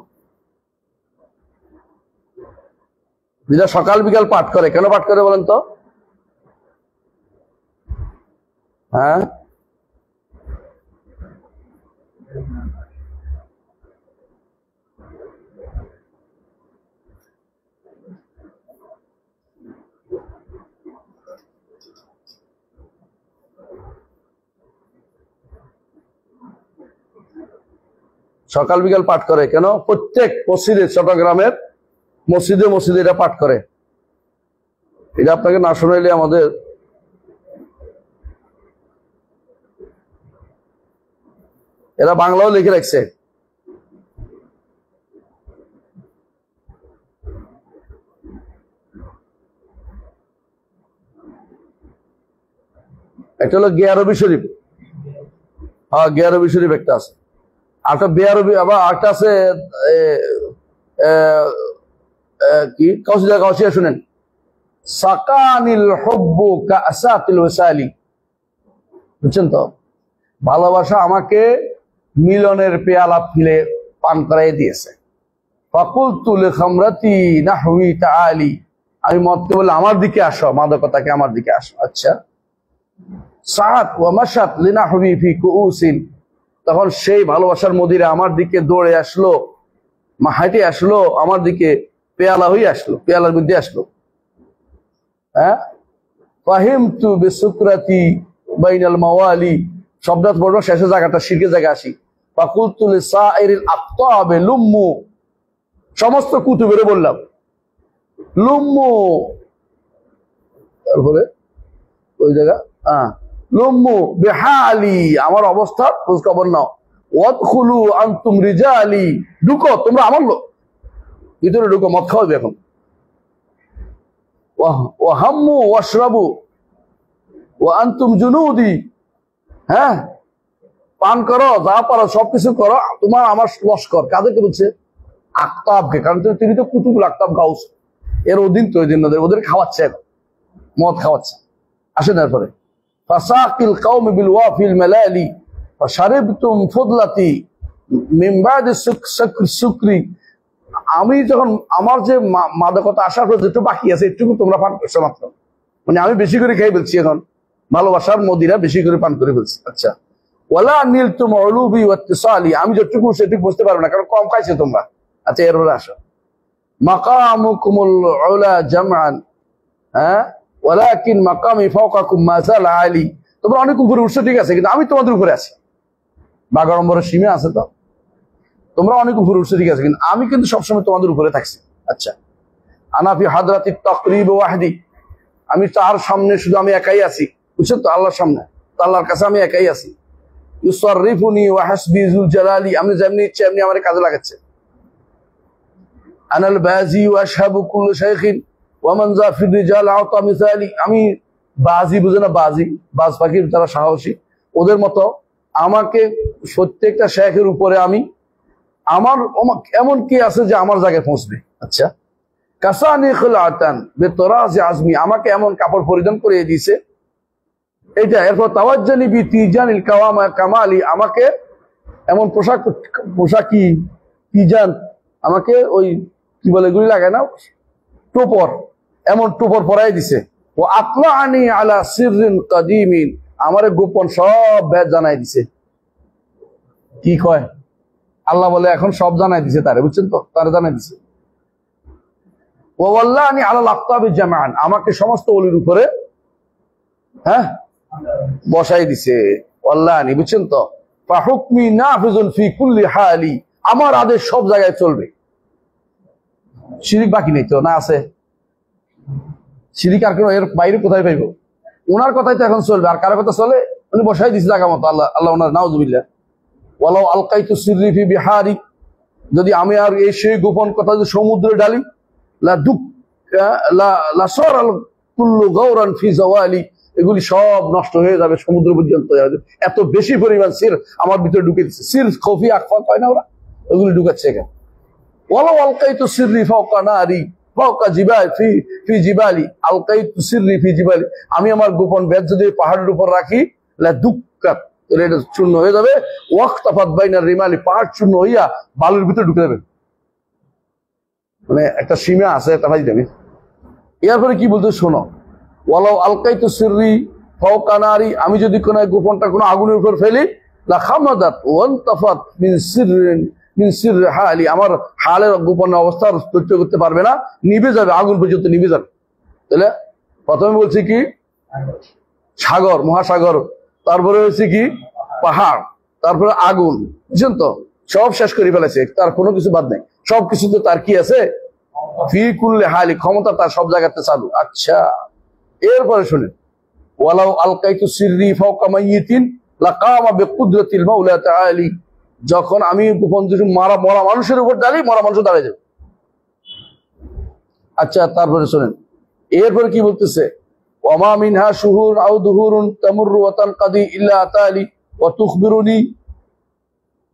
যেটা সকাল বিকাল পাঠ করে। কেন পাঠ করে বলেন তো? হ্যাঁ, সকাল বিকাল পাঠ করে। কেন? প্রত্যেক মসজিদে, চট্টগ্রামের মসজিদে মসজিদে এটা পাঠ করে। এটা আপনাকে না শোনাইলে আমাদের এরা বাংলাও লিখে রাখছে। একটা হলো গিয়ারবি শরীফ, হ্যাঁ গিয়ারবি শরীফ একটা আছে, আরেকটা বেয়ারবি, আবার আরেকটা আছে কি কাউসিয়া কাউসিয়া শুনেন, সাকানিল হুব্বু কাসাতিল ওয়াসালি। বুঝছেন তো? ভালোবাসা আমাকে মিলনের পেয়ালা ফিলে পান করাই দিয়েছে। ফাকুলতু লিখামরাতি নাহউই তাআলি, আমি মদকে বলে আমার দিকে আসো, মাদকতাকে আমার দিকে আসো। আচ্ছা, সাআত ওয়া মাশাত লিনাহউই ফি কুউসিন, তখন সেই ভালোবাসার মদিরা আমার দিকে দৌড়ে আসলো, হাঁটে আসলো আমার দিকে, পেয়ালা হয়ে আসলো, পেয়ালার মধ্যে আসলো। হ্যাঁ, ফাহিমতু বিসুকরাতি বাইনাল মাওয়ালি, শব্দার্থ বড় শেষের জায়গাটা শিরকের জায়গা আসি। ফাকুলতু লিসাইরিল আকতাবে লুম্মু, সমস্ত কুতুবেরে বললাম লুম্মু, তারপরে ওই জায়গা লুম্মু বিহালি, আমার অবস্থা খোঁজ খবর নাও। ওয়াদখুলু আনতুম রিজালি, ঢুকো তোমরা আমার লোক, ভিতরে ঢুকো, মদ খাওয়াবে এখন। ওয়াহাম্মু ওয়াশরাবু ওয়া আনতুম জুনুদি, হ্যাঁ পান করো, যা পারো সবকিছু করো, তোমার আমার লস্কর। কাদেরকে বলছে? আকতাবকে, কারণ তিনি তো কুতুবুল আকতাব গাউস, এর অধীন তো, ওদের খাওয়াচ্ছে, মদ খাওয়াচ্ছে। আসেন এরপরে, ফাসাকিল কওমি বিল ওয়াফিল মালালি ফাশারিবতুম ফুদলাতি মিন বাদি সুকরি, আমি যখন আমার যে মাদকতা আসার পর যেটুকু বাকি আছে একটুকু তোমরা পান করছো মাত্র, মানে আমি বেশি করে খাই বলছি, এখন ভালোবাসার মদিরা বেশি করে পান করে ফেলছি। আচ্ছা, ওয়ালা নিলতুম উলুবি ওয়াত্তিসালি, আমি যতটুকু সেটুকু বুঝতে পারবো না, কারণ কম খাইছে তোমরা। আচ্ছা, এরপরে আসো, মাকামুকুমুল উলা জামআন, হ্যাঁ ওয়ালাকিন মাকামি ফাওকাকুম মা যাল আলী, তোমরা অনেক উপরে উঠছো ঠিক আছে, কিন্তু আমি তোমাদের উপরে আছি, বাগাড়ম্বরের সীমে আছে তো, তোমরা অনেক উপরে উঠছো ঠিক আছে, কিন্তু আমি কিন্তু সবসময় তোমাদের উপরে থাকছি। আচ্ছা, আনাফি হাদরাতি তাকরিব ওয়াহদি, আমি তার সামনে শুধু আমি একাই আছি, বুঝছো তো? আল্লাহর সামনে, আল্লাহর কাছে আমি একাই আছি। ইউসাররিফুনি ওয়া হাসবি যুল জালালি, আমি যেমনি ইচ্ছে এমনি আমার কাজে লাগাচ্ছে। আনাল বাজি ওয়া আশহাবু কুল্লু শাইখিন ওয়া মান যা ফি রিজাল আতা মিসালি, আমি বাজি, বুঝে না বাজি, বাজ পাখির যারা সাহসী, ওদের মতো আমাকে প্রত্যেকটা শেখের উপরে আমি, আমার এমন কি আছে যে আমার জায়গায় পৌঁছবে। আচ্ছা, কাসানি খুলাতান বেতরাজ আজমি, আমাকে এমন কাপড় পরিধান করিয়ে দিয়েছে এইটা। এরপর তাওয়াজ্জানি বি তিজানিল কামালি, আমাকে এমন পোশাক কি তিজান, আমাকে ওই কি বলে এগুলি লাগায় না, টোপর, এমন টোপর পরাই দিছে। ও আতলাআনি আলা সিররিন কাদিমিন, আমারে গোপন সব ভেদ জানাই দিছে। কি কয় আল্লাহ বলে এখন সব জানাই দিছে তারে, বুঝছেন তো, তারে জানাই দিছে। ও ওয়াল্লানি আলাল আকতাবি জামান, আমাকে সমস্ত ওলির উপরে হ্যাঁ বসাই দিছে। ওয়াল্লানি, বুঝছেন তো। ফাহুকমি নাফিজুন ফি কুল্লি হালি, আমার আদেশ সব জায়গায় চলবে। শিরিক বাকি নেই তো, না আছে? শিরিক আর কেন এর বাইরে কোথায় পাইব? ওনার কথাই তো এখন চলবে, আর কারো কথা চলে? উনি বসাই দিছে জায়গা মতো। আল্লাহ ওনার নাউজুবিল্লাহ। ওয়ালাউ আলকাইতু সিররি ফি বিহারি, যদি আমি আর এই সেই গোপন কথা যদি সমুদ্রে ডালি, লা দুক লা সারাল কুল্লু গাওরান ফি জাওয়ালি, এগুলি সব নষ্ট হয়ে যাবে, সমুদ্র পর্যন্ত যাবে। এত বেশি পরিমাণ সির আমার ভিতরে ঢুকে দিচ্ছে। সির খফি আকফা কয় না ওরা, ওগুলি ঢুকাচ্ছে এখানে। ওয়ালাউ আলকাইতু সিররি ফাওকা নারি ফাওকা জিবাল ফি জিবালি, আলকাইতু সিররি ফি জিবালি, আমি আমার গোপন ভেদ যদি পাহাড়ের উপর রাখি, লা দুক্কাত, এটা চূর্ণ হয়ে যাবে। ওয়াক্তাফাত বাইনার রিমালি, পাহাড় চূর্ণ হইয়া বালুর ভিতরে ঢুকে যাবে। মানে একটা সীমা আছে, একটা ভাই দেবে। এরপরে কি বলতে শোনো, ওয়ালাউ আলকাইতু সিররি ফাওকা নারি, আমি যদি কোন গোপনটা কোনো আগুনের উপর ফেলি, লা খামাদাত ওয়ানতাফাত মিন সিররি হালি, আমার হালের গোপন অবস্থা সহ্য করতে পারবে না, নিভে যাবে, আগুন পর্যন্ত নিভে যাবে। তাহলে প্রথমে বলছি কি সাগর, মহাসাগর, তারপরে হচ্ছে কি পাহাড়, তারপরে আগুন, বুঝছেন তো, সব শেষ করে ফেলেছে, তার কোনো কিছু বাদ নেই। সবকিছুতে তার কি আছে, ফি কুল্লি হালি, ক্ষমতা তার সব জায়গাতে চালু। আচ্ছা, এরপরে শুনেন, ওয়ালাউ আলকাইতু সিররি ফাওকা মাইয়িতিন লাকামা বিকুদরাতিল মাওলা তাআলি, যখন আমি গোপন কিছু মরা মানুষের উপর ডালি, মরা মানুষ দাঁড়িয়ে যাবে। আচ্ছা, তারপরে শুনেন, এরপরে কি বলতেছে, ওয়ামা মিনহা শুহুর আও দুহুরুন তামুররু ওয়া তানকাদি ইল্লা আতালি ওয়া তুখবিরুনি,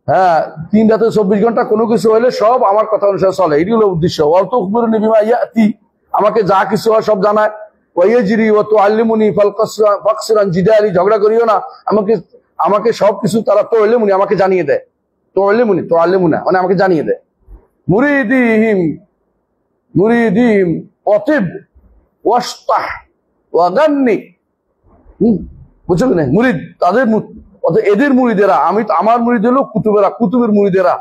হ্যাঁ 3 রাতে 24 ঘন্টা কোনো কিছু হলে সব আমার কথা অনুসারে চলে, এটি হলো উদ্দেশ্য। ওয়া তুখবিরুনি বিমা ইয়াতি, আমাকে যা কিছু হয় সব জানায়। ওয়া ইয়াজরি ওয়া তুআল্লিমুনি ফাকসিরান জিদালি, ঝগড়া করিও না, আমাকে সবকিছু তারা তুআল্লিমুনি, আমাকে জানিয়ে দেয়। তুআল্লিমুনা মানে আমাকে জানিয়ে দেয়। মুরিদিহিম অতিব ওয়াস্তাহ ওয়াগান্নি, বুঝছো না, মুরিদ তাদের, এদের মুরিদেরা, আমি আমার মুরিদ হলো কুতুবের মুরিদেরা,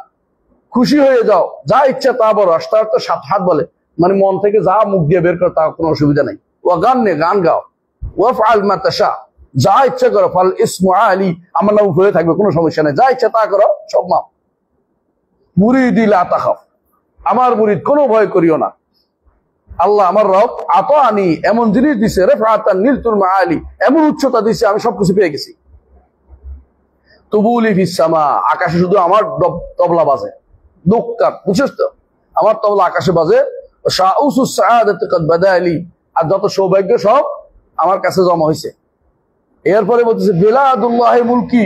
খুশি হয়ে যাও, যা ইচ্ছা তা বলো। আস্তার তো 7 হাত বলে, মানে মন থেকে যা মুখ দিয়ে বের করো, তা কোনো অসুবিধা নেই। ওয়াগান্নি, গান গাও। ওয়াফআল মা তাশা, যা ইচ্ছা করো। ফাল ইসমু আলী, আমার নাম হয়ে থাকবে, কোনো সমস্যা নেই, যা ইচ্ছা তা করো, সব মাপ। মুরিদি লা তাখাফ, আমার মুরিদ কোনো ভয় করিও না। আল্লাহ আমার রব আতানি, এমন জিনিস দিছে, রিফআতান নিলতুল মাআলি, এমন উচ্চতা দিছে, আমি সবকিছু পেয়ে গেছি। তুবুলি ফিস সামা, আকাশে শুধু আমার তবলা বাজে, দুক্কাত, বুঝছিস তো, আমার তবলা আকাশে বাজে। শাউসুস সাআদাতি কাদ বাদালি, আর যত সৌভাগ্য সব আমার কাছে জমা হয়েছে। এরপরে বলতেছে বিলাদুল্লাহি মুলকি,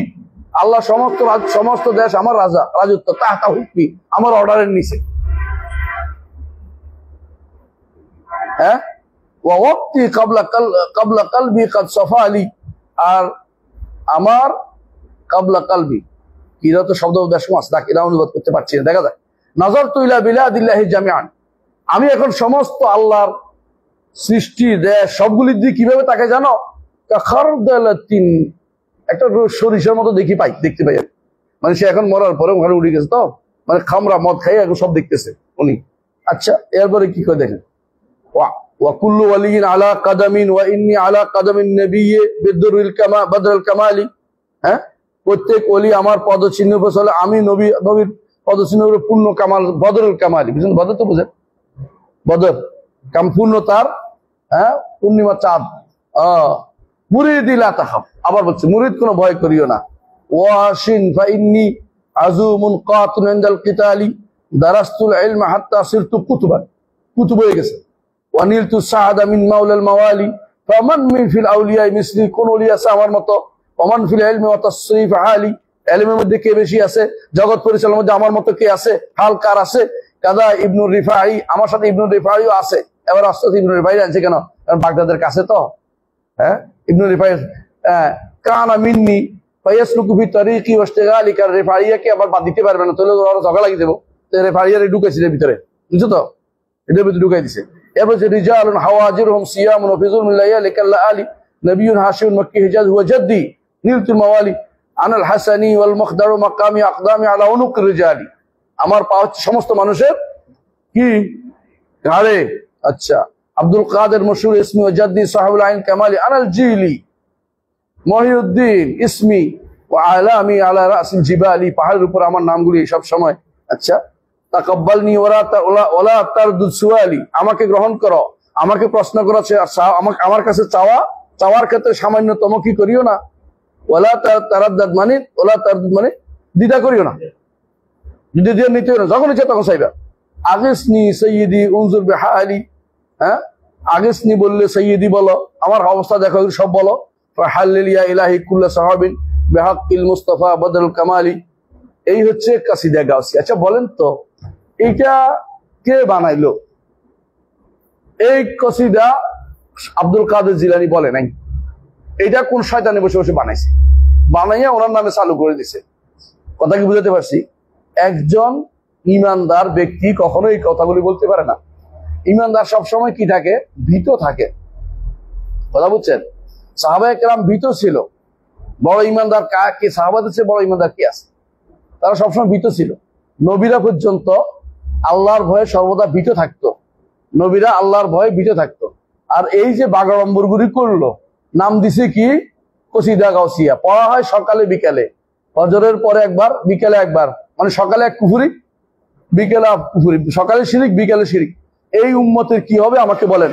আল্লাহ সমস্ত দেশ আমার রাজত্ব, তাহতা হুকমি, আমার অর্ডারের নিচে। হ্যাঁ, ওয়া ওয়াক্তি কাবলা কলবি কাদ সাফালি, আর আমার কাবলা কালবি, এরা তো শব্দ বেশম আছে, তাকে এরা অনুবাদ করতে পারছি না, দেখা যায়। নাযারতু ইলা বিলাদিল্লাহি জামিআন, আমি এখন সমস্ত আল্লাহর সৃষ্টি দেশ সবগুলির দিকে কিভাবে তাকে জানো, কাখারদালাতিন, একটা সরিষার মতো দেখতে পাই। মানে সে এখন মরার পরে ওখানে উঠে গেছে, তো মানে খামরা মদ খাই এখন সব দেখতেছে উনি। আচ্ছা, এরপরে কি করে দেখেন, ওয়া কুল্লু ওয়ালিয়িন আলা কাদামিন ওয়া ইন্নী আলা কাদামিন নাবিয়্যি বদরুল কামালি, হ্যাঁ, প্রত্যেক ওলি আমার পদচিহ্ন উপর চলে, আমি নবীর পদচিহ্ন উপর পূর্ণ কামাল, বদরুল কামালি, বুঝলেন, বদর তো বুঝেন, বদর পূর্ণ তার, হ্যাঁ, পূর্ণিমা চাঁদ। মুরিদি লা তাখাফ, আবার বলছে মুরিদ কোনো ভয় করিও না। ওয়াশিন ফা ইন্নী আযুমুন কাতুন ইনদাল কিতালি, দারাস্তুল ইলমা হাত্তা সিরতু কুতুবান, কুতুব হয়ে গেছে। ওয়া নিলতু সাআদা মিন মাওলাল মাওয়ালি, ফামান মিন ফিল আউলিয়া মিসলি, কোন ওলি আছে আমার মতো। ওমান ফিল ইলমি ওয়া তাসরিফ আলি, ইলমের মধ্যে কে বেশি আছে, জগৎ পরিচালনার মধ্যে আমার মতো কে আছে, হাল কার আছে। কাদা ইবনুর রিফাই, আমার সাথে ইবনুর রিফাইও আছে। এবার আস্তে ইবনুর রিফাই আনছে কেন, কারণ বাগদাদের কাছে তো, হ্যাঁ, ইবনুর রিফাই কানা মিন্নি ফায়াসলুকু ফি তারিকি ওয়াশতিগালিকা, রেফারিয়াকে আবার বাদ দিতে পারবে না, তাহলে ওরা ঝগড়া লাগিয়ে দেবো। রেফারিয়ারে ঢুকাইছে এর ভিতরে, বুঝছো তো, এটার ভিতরে ঢুকাই দিছে। এরপর যে রিজালুন হাওয়াজিরুহুম সিয়ামুন ওয়া ফিজুল মিন লায়ালিকাল আলি নবিয়ুন হাশিমুন মক্কি হিজাজ হুয়া জাদ্দি নীলতুল মাওয়ালি আনাল হাসানি ওয়াল মুখদারু মাকামি আকদামি আলা উনুক রিজালি। আমার পা হচ্ছে সমস্ত মানুষের কি ঘাড়ে। আচ্ছা, আব্দুল কাদের মশহুর ইসমি ওয়া জাদ্দি সাহিবুল আইন কামালি আনাল জিলি মহিউদ্দিন ইসমি ওয়া আলামি আলা রাসিল জিবালি, পাহাড়ের উপর আমার নামগুলি সব সময়। আচ্ছা, তাকাব্বালনি ওয়ালা তারদুদ সুআলি, আমাকে গ্রহণ করো, আমাকে প্রশ্ন করো, আমার কাছে চাওয়ার ক্ষেত্রে সামান্যতম কি করিও না। ওয়ালা তারাদ্দাদ মানে ওয়ালা তারদুদ মানে দ্বিধা করিও না, দ্বিধা দিয়ে নিতে না, যখন ইচ্ছা তখন চাইবা। আগেসনি সৈয়দি উনজুর বিহালি, হ্যাঁ আগেসনি বললে সৈয়দি বলো, আমার অবস্থা দেখো, সব বলো। ফাহাল্লিলিয়া ইলাহি কুল্লা সাহাবিন বিহাক্কিল মুস্তাফা বদরুল কামালি। এই হচ্ছে কাসিদা গাউসি। আচ্ছা বলেন তো এইটা কে বানাইলো? এই কসিদা আব্দুল কাদের জিলানী বলে নাই, এটা কোন শয়তানে বসে বসে বানাইছে, বানাইয়া ওনার নামে চালু করে দিছে। কথা কি বুঝাতে পারছি? একজন ইমানদার ব্যক্তি কখনো এই কথাগুলি বলতে পারে না। ইমানদার সবসময় কি থাকে? ভীত থাকে। কথা বুঝছেন? সাহাবায়ে কেরাম ভীত ছিল। বড় ইমানদার কে? সাহাবাদের চেয়ে বড় ইমানদার কে আছে? তারা সবসময় ভীত ছিল। নবীরা পর্যন্ত আল্লাহর ভয়ে সর্বদা ভীত থাকতো। নবীরা আল্লাহর ভয়ে ভীত থাকতো। আর এই যে বাগাড়ম্বরগুলি করলো, নাম দিছে কি? কসিদা গাউসিয়া। পড়া হয় সকালে বিকালে, ফজরের পরে একবার, বিকালে একবার, মানে সকালে এক কুফুরি, বিকেলে কুফুরি, সকালে শিরিক, বিকালে শিরিক। এই উম্মতের কি হবে আমাকে বলেন?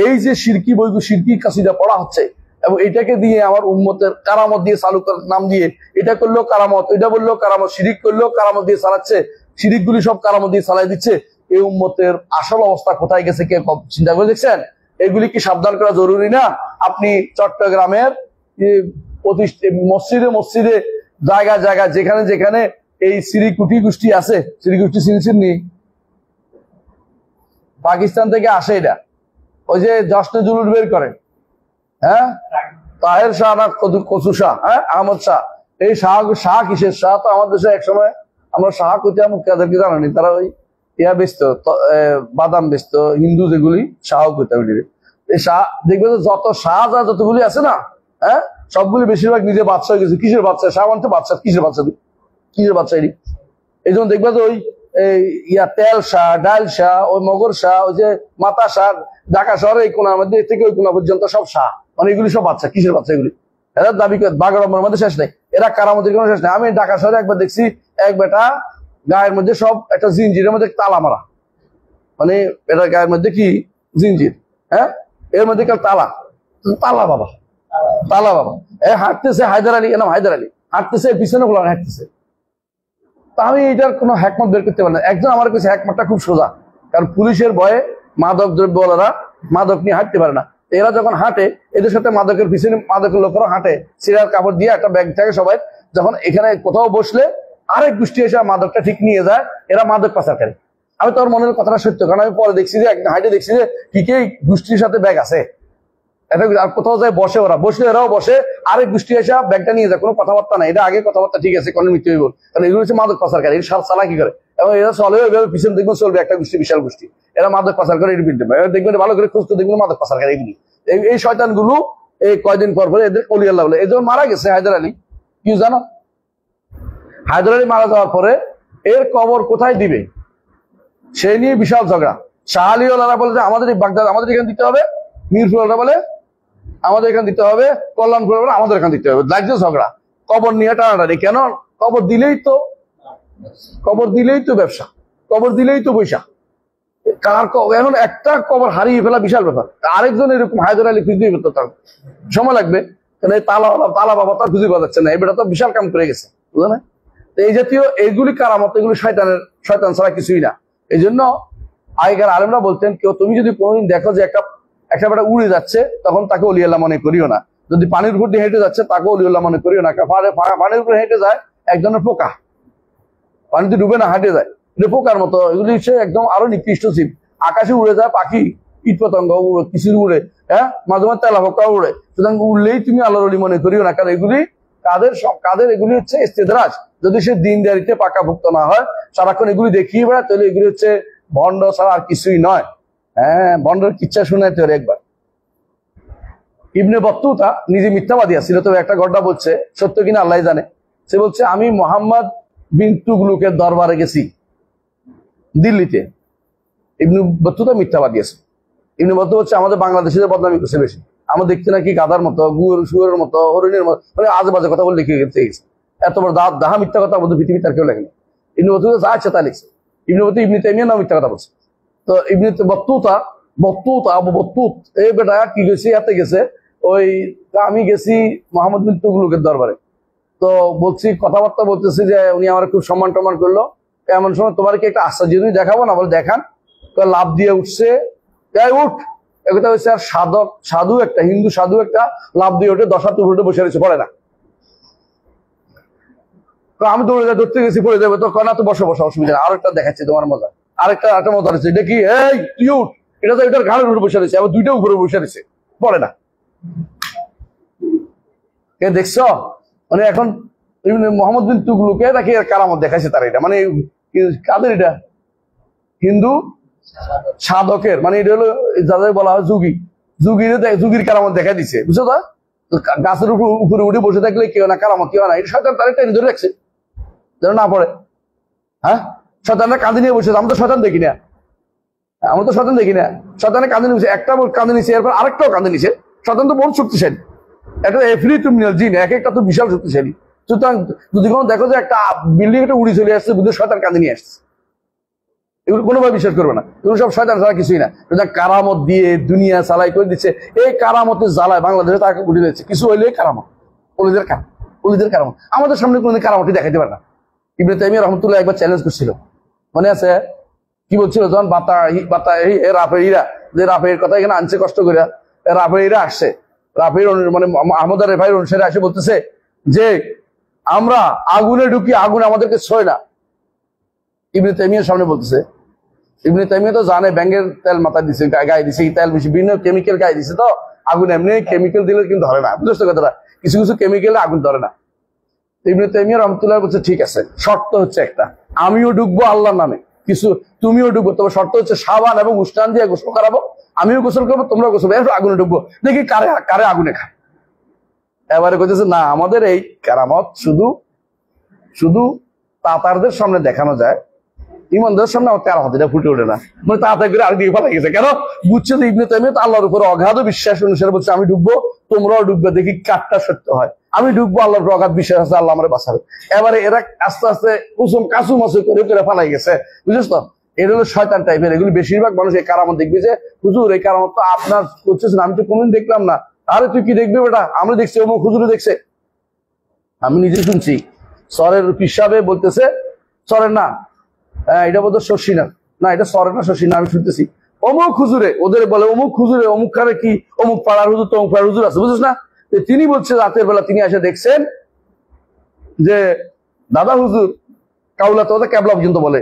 এই যে শিরকি বইগু শিরকি কাসিদা পড়া হচ্ছে, এবং এটাকে দিয়ে আমার উম্মতের কারামত দিয়ে চালু নাম দিয়ে, এটা করলো কারামত, এটা বললো কারামত, শিরিক করলো কারামত দিয়ে চালাচ্ছে, শিরিক গুলি সব কারামত দিয়ে চালাই দিচ্ছে। এই উম্মতের আসল অবস্থা কোথায় গেছে কে চিন্তা করে দেখছেন? এগুলি কি সাবধান করা জরুরি না? আপনি চট্টগ্রামের মসজিদে মসজিদে জায়গা জায়গা যেখানে যেখানে এই সিরিকুটি গোষ্ঠী আছে, সিরিকুটি চিনছেননি? পাকিস্তান থেকে আসে এটা, ওই যে জশ্নে জুলুস বের করে, হ্যাঁ তাহের শাহ না কচু শাহ, হ্যাঁ আহমদ শাহ। এই শাহ কিসের শাহ? তো আমাদের দেশে একসময় আমরা শাহ কইতাম, তাদেরকে জানানি, তারা ওই ইয়া বেচত, বাদাম বেচত, হিন্দু যেগুলি শাহ কইতাম। এই শাহ দেখবে যত শাহ যা যতগুলি আছে না, হ্যাঁ সবগুলি বেশিরভাগ নিজে বাচ্চা হয়ে গেছে। কিসের বাচ্চা? শাহ মানতে বাচ্চা, কিসের বাচ্চা? কিসের বাচ্চা? এই জন্য দেখবে যে ওই ইয়া তেল শাহ, ডাল শাহ, ওই মগর শাহ, ওই যে মাতা শাহ, ঢাকা শহরে এই কোনার মধ্যে থেকে ওই কোনা পর্যন্ত সব শাহ, মানে এগুলি সব বাচ্চা। কিসের বাচ্চা এগুলি? এরা দাবি করে বাগড়ম্বরের মধ্যে শেষ নেই, এরা কারামতের কোনো শেষ নেই। আমি ঢাকা শহরে একবার দেখছি এক বেটা গায়ের মধ্যে সব একটা জিনজিরের মধ্যে তালা মারা, মানে এটা গায়ের মধ্যে কি জিনজির, হ্যাঁ এর মধ্যে তালা, তালা বাবা, তালা বাবা। হাঁটতেছে হায়দার আলী, এনাম হায়দার আলী হাঁটতেছে, পিছনে গুলো হাঁটতেছে। তা আমি এটার কোনো হ্যাকমত বের করতে পারি না। একজন আমার কাছে হ্যাকমতটা খুব সোজা, কারণ পুলিশের ভয়ে মাদক দ্রব্যওয়ালারা মাদক নিয়ে হাঁটতে পারে না। এরা যখন হাঁটে, এদের সাথে মাদকের পিছনে মাদকের লোকেরা হাঁটে, সিরার কাপড় দিয়ে একটা ব্যাগ থাকে সবাই, যখন এখানে কোথাও বসলে আরেক গোষ্ঠী এসে মাদকটা ঠিক নিয়ে যায়, এরা মাদক পাচারকারী। আমি তোর মনের কথাটা সত্য, কারণ আমি পরে দেখছি যে হাঁটে দেখছি যে কি গোষ্ঠীর সাথে ব্যাগ আছে, এটা আর কোথাও যায় বসে, ওরা বসলে এরাও বসে, আরেক গোষ্ঠী এসে ব্যাগটা নিয়ে যায়, কোনো কথাবার্তা নাই। এটা আগে কথাবার্তা ঠিক আছে, কোনো মৃত্যু হইব, কারণ এগুলো হচ্ছে মাদক পাচারকারী, এর চালা কি করে, এবং এরা চলে এভাবে পিছনে দেখবেন চলবে একটা গোষ্ঠী, বিশাল গোষ্ঠী, এরা মাদক পাচার করে, এর বিরুদ্ধে দেখবেন ভালো করে খুঁজতে দেখবেন মাদক পাচারকারী এগুলি। এই শয়তান গুলো এই কয়দিন পর পরে এদের অলি আল্লাহ বলে। এই যখন মারা গেছে হায়দার আলী, কি জানো? হায়দার আলী মারা যাওয়ার পরে এর কবর কোথায় দিবে সে নিয়ে বিশাল ঝগড়া। শাহ আলী ওলারা বলে যে আমাদের বাগদাদ, আমাদের এখানে দিতে হবে, মিরপুর ওরা বলে আমাদের এখানে দিতে হবে, কল্যাণপুর বলে আমাদের এখানে দিতে হবে, লাগছে ঝগড়া, কবর নিয়ে টানাটানি। কেন? কবর দিলেই তো ব্যবসা, কবর দিলেই তো পয়সা। কার এখন একটা কবর হারিয়ে ফেলা বিশাল ব্যাপার। আরেকজন এরকম হায়দার আলী খুঁজতেই পেত, তার সময় লাগবে, কারণ এই তালা বাবা তার খুঁজে পাওয়া যাচ্ছে না, এবারে তো বিশাল কাম করে গেছে, বুঝলো না? এই জাতীয় এইগুলি কারামত, এগুলি শয়তান ছাড়া কিছুই না। এই জন্য আগেকার আলেমরা বলতেন, কেউ তুমি যদি কোনোদিন দেখো যে একটা বেটা উড়ে যাচ্ছে, তখন তাকে অলিয়াল্লাহ মনে করিও না। যদি পানির উপর দিয়ে হেঁটে যাচ্ছে, তাকে অলিউল্লাহ মনে করিও না। পানির উপরে হেঁটে যায় এক ধরনের পোকা, পানিতে ডুবে না, হাঁটে যায়, এটা পোকার মতো। এগুলি হচ্ছে একদম আরো নিকৃষ্ট জীব। আকাশে উড়ে যায় পাখি, কীট পতঙ্গ উড়ে, কিছু উড়ে, হ্যাঁ, মাঝে মাঝে তেলা পোকা উড়ে। সুতরাং উড়লেই তুমি আল্লাহর ওলি মনে করিও না, কারণ এগুলি কাদের এগুলি হচ্ছে ইস্তেদরাজ। যদি সে দিনদারিতে পাকাভুক্ত না হয়, সারাক্ষণ এগুলি দেখিয়ে বেড়ায়, তাহলে এগুলি হচ্ছে ভণ্ড ছাড়া আর কিছুই নয়। হ্যাঁ, ভণ্ডের কিচ্ছা শুনাইতে পারে একবার। ইবনে বত্তুতা নিজে মিথ্যাবাদী ছিল, তবে একটা ঘটনা বলছে, সত্য কিনা আল্লাহ জানে। সে বলছে, আমি মোহাম্মদ বিন তুগলুকের দরবারে গেছি দিল্লিতে। ইবনে বত্তুতা মিথ্যাবাদী আছে। ইবনে বত্তুতা হচ্ছে আমাদের বাংলাদেশের বদনামি করছে বেশি। আমরা দেখতে নাকি গাধার মতো, শুয়োরের মতো, হরিণের মতো, মানে আজে বাজে কথা বলে লিখে গেছে। এত বড় দাহা মিথ্যা কথা আমাদের পৃথিবী তার কেউ লেখেনি। ইবনে বত্তুতা যা আছে তা লিখছে। ইবনে তাইমিয়া নাও মিথ্যা কথা বলছে। তো ইবনে বত্তুতা আবু বত্তুত এই বেটা কি গেছি, এতে গেছে ওই, আমি গেছি মোহাম্মদ বিন তুগলুকের দরবারে। তো বলছি, কথাবার্তা বলতেছি যে উনি আমার খুব সম্মান টম্মান করলো। এমন সময় তোমার কি একটা আশ্চর্য জিনিস দেখাবো না? বলে দেখান। লাভ দিয়ে উঠছে, উঠ। একটা হচ্ছে আর সাধু একটা, হিন্দু সাধু একটা লাভ দিয়ে উঠে 10 হাত উপরে বসে রয়েছে, পড়ে না। আমি ধরতে গেছি, পড়ে যাবে। তো না, তো বসো অসুবিধা না, আরেকটা দেখাচ্ছি তোমার মজা। আরেকটা মজা রয়েছে, এটা কি, এই তুই উঠ। এটা তো এটার ঘাড়ের উপরে বসে রয়েছে, আবার দুইটা উপরে বসে রয়েছে, পড়ে না। কে দেখছ? মানে এখন মোহাম্মদ বিন তুগলুকে নাকি কারামত দেখাইছে তারা। এটা মানে কাদের? এটা হিন্দু সাধকের, মানে এটা হলো যাদের বলা হয় যুগীর কারামত দেখা দিচ্ছে, বুঝছো? তো গাছের উপরে উঠে বসে থাকলে কেউ না কারামত, কেউ না। এটা শয়তান তারা টেনে ধরে রাখছে যেন না পড়ে। হ্যাঁ, শয়তানরা কাঁদে নিয়ে বসে। আমরা তো শয়তান দেখি না, শয়তানে কাঁদে নিয়েছে, একটা কাঁদে নিচ্ছে, এরপর আরেকটাও কাঁদে নিচ্ছে। শয়তান তো বড় শক্তিশালী, একটা এফরি তুমিনাল জিন, এক একটা তো বিশাল শক্তিশালী। সুতরাং যদি কোনো দেখো যে একটা বিল্ডিং একটা উড়ি চলে আসছে, বুঝে শয়তান কাঁদে নিয়ে আসছে, এগুলো কোনোভাবে বিশ্বাস করবে না। এগুলো সব শয়তান ছাড়া কিছুই না। কারামত দিয়ে দুনিয়া চালাই করে দিচ্ছে। এই কারামতের জ্বালায় বাংলাদেশে তাকে উঠে দিচ্ছে। কিছু হইলে কারামত, অলিদের কারামত। আমাদের সামনে কোনোদিন কারামতি দেখাইতে পারে না। ইবনে তাইমিয়া রাহমাতুল্লাহ একবার চ্যালেঞ্জ করছিল, মনে আছে? কি বলছিল? যখন রাফের কথা এখানে আনছে কষ্ট করে, রাফেরা আসছে, রাফের মানে আহমদ রেফাইর অনুসারে আসে বলতেছে যে আমরা আগুনে ঢুকি, আগুন আমাদেরকে ছয় না। ইবনে তাইমিয়ার সামনে বলতেছে। ইবনে তাইমিয়া তো জানে ব্যাঙের তেল মাথায় দিছে, গায়ে দিছে, তেল বেশি বিভিন্ন কেমিক্যাল গায়ে দিছে, তো আগুন এমনি কেমিক্যাল দিলে কিন্তু ধরে না, বুঝতে কথাটা? কিছু কেমিক্যালে আগুন ধরে না। ইবনে তাইমিয়া রাহমাতুল্লাহ বলছে, ঠিক আছে, শর্ত হচ্ছে একটা, আমিও ডুববো আল্লাহর নামে, কিছু তুমিও ডুববো, তবে শর্ত হচ্ছে সাবান এবং উষ্টান দিয়ে গোসল করাবো, আমিও গোসল করবো, তোমরাও গোসল, এরপর আগুনে ডুববো, দেখি কারে আগুনে খায়। এবারে কইতেছে, না, আমাদের এই কেরামত শুধু তাতারদের সামনে দেখানো যায়, ইমানদারের সামনে আমার কেরামত এটা ফুটে ওঠে না। মানে তাড়াতাড়ি করে আর দিকে ফেলা গেছে। কেন? বুঝছে যে ইবনে তাইমিয়া আল্লাহর উপর অগাধ বিশ্বাস অনুসারে বলছে, আমি ডুববো, তোমরাও ডুববে, দেখি কারটা সত্য হয়। আমি ডুববো, আল্লাহর উপর অগাধ বিশ্বাস আছে, আল্লাহ আমার বাঁচাবে। এবারে এরা আস্তে আস্তে কাছু মাছু করে ফেলাই গেছে, বুঝেছ তো? এটা হলো শয়তান টাইপের। এগুলি বেশিরভাগ মানুষ এই কারামত দেখবে যে, হুজুর এই কারামত তো আপনার করছেন, আমি তো কোনদিন দেখলাম না। আরে তুই কি দেখবি বেটা? আমরা দেখছি, অমুক হুজুরে দেখছে। আমি নিজে শুনছি, সরের পিসাবে বলতেছে, সরের না, এটা বোধ শশী না, এটা সরের না, শশী না, আমি শুনতেছি অমুক হুজুরে, ওদের বলে অমুক হুজুরে, অমুক খানে কি অমুক পাড়ার হুজুর, তো অমুক পাড়ার হুজুর আছে, বুঝিস না? তিনি বলছে রাতের বেলা তিনি এসে দেখছেন যে দাদা হুজুর, কাউলা তো ক্যাবলা পর্যন্ত বলে,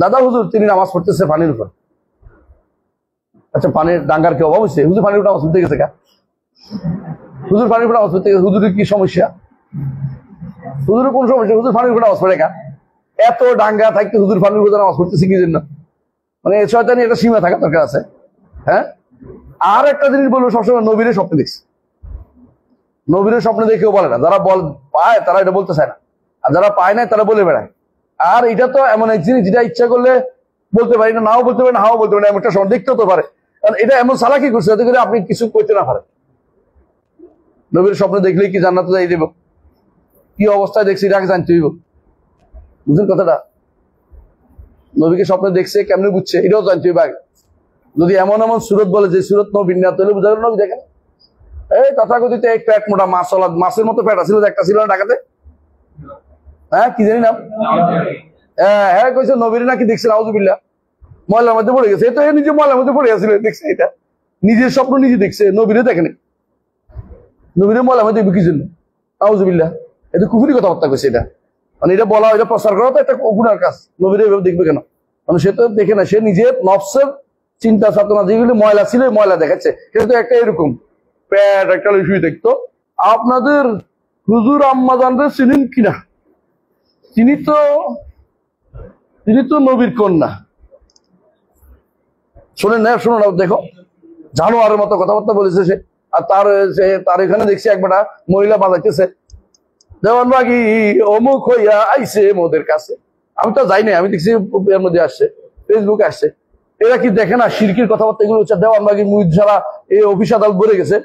দাদা হুজুর তিনি নামাজ পড়তেছে পানির উপর। আচ্ছা, পানির ডাঙ্গার কি অভাব হয়েছে? হুজুর পানির উপর নামাজ পড়তে গেছে কা? হুজুর পানির উপর নামাজ পড়তে গেছে, হুজুরের কি সমস্যা? হুজুরের কোন সমস্যা? হুজুর পানির উপর নামাজ পড়ে কা? এত ডাঙ্গা থাকতে হুজুর পানির উপর নামাজ পড়তেছে কি জন্য? মানে শয়তানি একটা সীমা থাকা দরকার আছে। হ্যাঁ, আর একটা জিনিস বলবো, সবসময় নবীরের স্বপ্নে দেখছি। নবীরের স্বপ্নে দেখেও বলে না, যারা পায় তারা এটা বলতে চায় না, আর যারা পায় না তারা বলে বেড়ায়। আর এটা তো এমন এক জিনিস যেটা ইচ্ছা করলে বলতে পারি না, নাও বলতে পারি না, হাও বলতে পারি না, এমন একটা সময় দেখতেও তো পারে। কারণ এটা এমন চালাকি করছে যাতে করে আপনি কিছু করতে না পারেন। নবীর স্বপ্নে দেখলেই কি জান্নাতে যাই দেব? কি অবস্থায় দেখছি এটাকে জানতে হইব, বুঝলেন কথাটা? নবীকে স্বপ্নে দেখছে, কেমনে বুঝছে এটাও জানতে হইব আগে। যদি এমন সুরত বলে যে সুরত নবীর না, তাহলে বোঝা গেল নবী দেখেন। এই তথাকথিত এক পেট মোটা মাছের মতো পেট আছিল, একটা ছিল না ঢাকাতে, হ্যাঁ কি জানি নাম, হ্যাঁ কইছে নবীর নাকি দেখছে, নাউজুবিল্লাহ, ময়লার মধ্যে পড়ে গেছে। তো নিজে ময়লার মধ্যে পড়ে গেছিল, দেখছে, এটা নিজের স্বপ্ন নিজে দেখছে, নবীরে দেখেনি। নবীরে ময়লার মধ্যে দেখবে কি জন্য? নাউজুবিল্লাহ, এটা কুফুরি কথাবার্তা কইছে। এটা মানে এটা বলা, এটা প্রচার করা তো একটা গুনার কাজ। নবীরে এভাবে দেখবে কেন? মানে সে তো দেখে না, সে নিজের নফসের চিন্তা চেতনা যেগুলি ময়লা ছিল ময়লা দেখাচ্ছে। কিন্তু একটা এরকম প্যাট একটা শুয়ে দেখতো, আপনাদের হুজুর আম্মাজানরে চিনেন কিনা, তিনি তো নবীর কন্যা। শোনেন না, শোনো না, দেখো জানোয়ারের মতো কথাবার্তা বলেছে সে। আর তার এখানে দেখছি একবারটা মহিলা বাজাইতেছে, দেওয়ানবাগি অমুক হইয়া আইসে মোদের কাছে। আমি তো যাই নাই, আমি দেখছি এর মধ্যে আসছে, ফেসবুকে আসছে। এরা কি দেখে না শিরকির কথাবার্তা এগুলো হচ্ছে। দেওয়ানবাগি মুহিদ ছাড়া এই অফিস আদালত ভরে গেছে,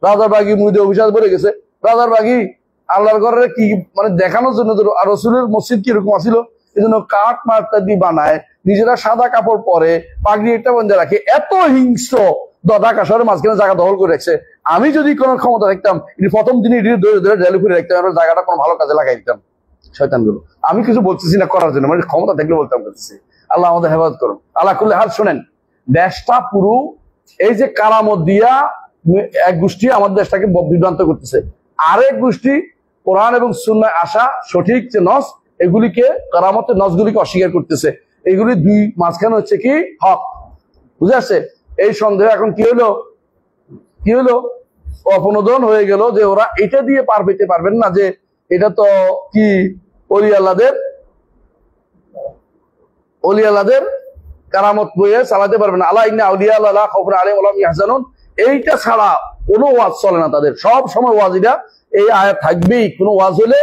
রাজারবাগি মুহিদে অফিস আদালত ভরে গেছে। রাজারবাগি আল্লাহর ঘরের কি মানে দেখানোর জন্য, আর রসুলের মসজিদ কিরকম আসিল এই জন্য কাঠ মারটা দিয়ে বানায়, নিজেরা সাদা কাপড় পরে পাগড়ি একটা বন্ধে রাখে। এত হিংস্র ঢাকা শহরের মাঝখানে জায়গা দখল করে রাখছে। আমি যদি কোনো ক্ষমতা দেখতাম, প্রথম দিনই ধরে ধরে ঢেলে করে রাখতাম, জায়গাটা কোনো ভালো কাজে লাগাই দিতাম। শয়তানগুলো, আমি কিছু বলতেছি না করার জন্য, মানে ক্ষমতা দেখলে বলতাম করতেছি। আল্লাহ আমাদের হেফাজত করুন। আল্লাহ করলে হাত শোনেন, দেশটা পুরো এই যে কারামত দিয়া এক গোষ্ঠী আমাদের দেশটাকে বিভ্রান্ত করতেছে, আরেক গোষ্ঠী কোরআন এবং সুন্নায় আসা সঠিক যে নস, এগুলিকে কারামতের নসগুলিকে অস্বীকার করতেছে। এগুলি দুই মাঝখানে হচ্ছে কি হক, বুঝে আসছে? এই সন্দেহ এখন কি হলো অপনোদন হয়ে গেল যে ওরা এটা দিয়ে পার পেতে পারবেন না, যে এটা তো কি অলি আল্লাহদের কারামত বইয়ে চালাতে পারবে না। আল্লাহ ইন্না আউলিয়া আল্লাহ খাউফুন আলাইহিম ওয়া লাহুম ইয়াহজানুন, এইটা ছাড়া কোনো ওয়াজ চলে না তাদের। সব সময় ওয়াজিটা এই আয়াত থাকবেই, কোনো ওয়াজ হলে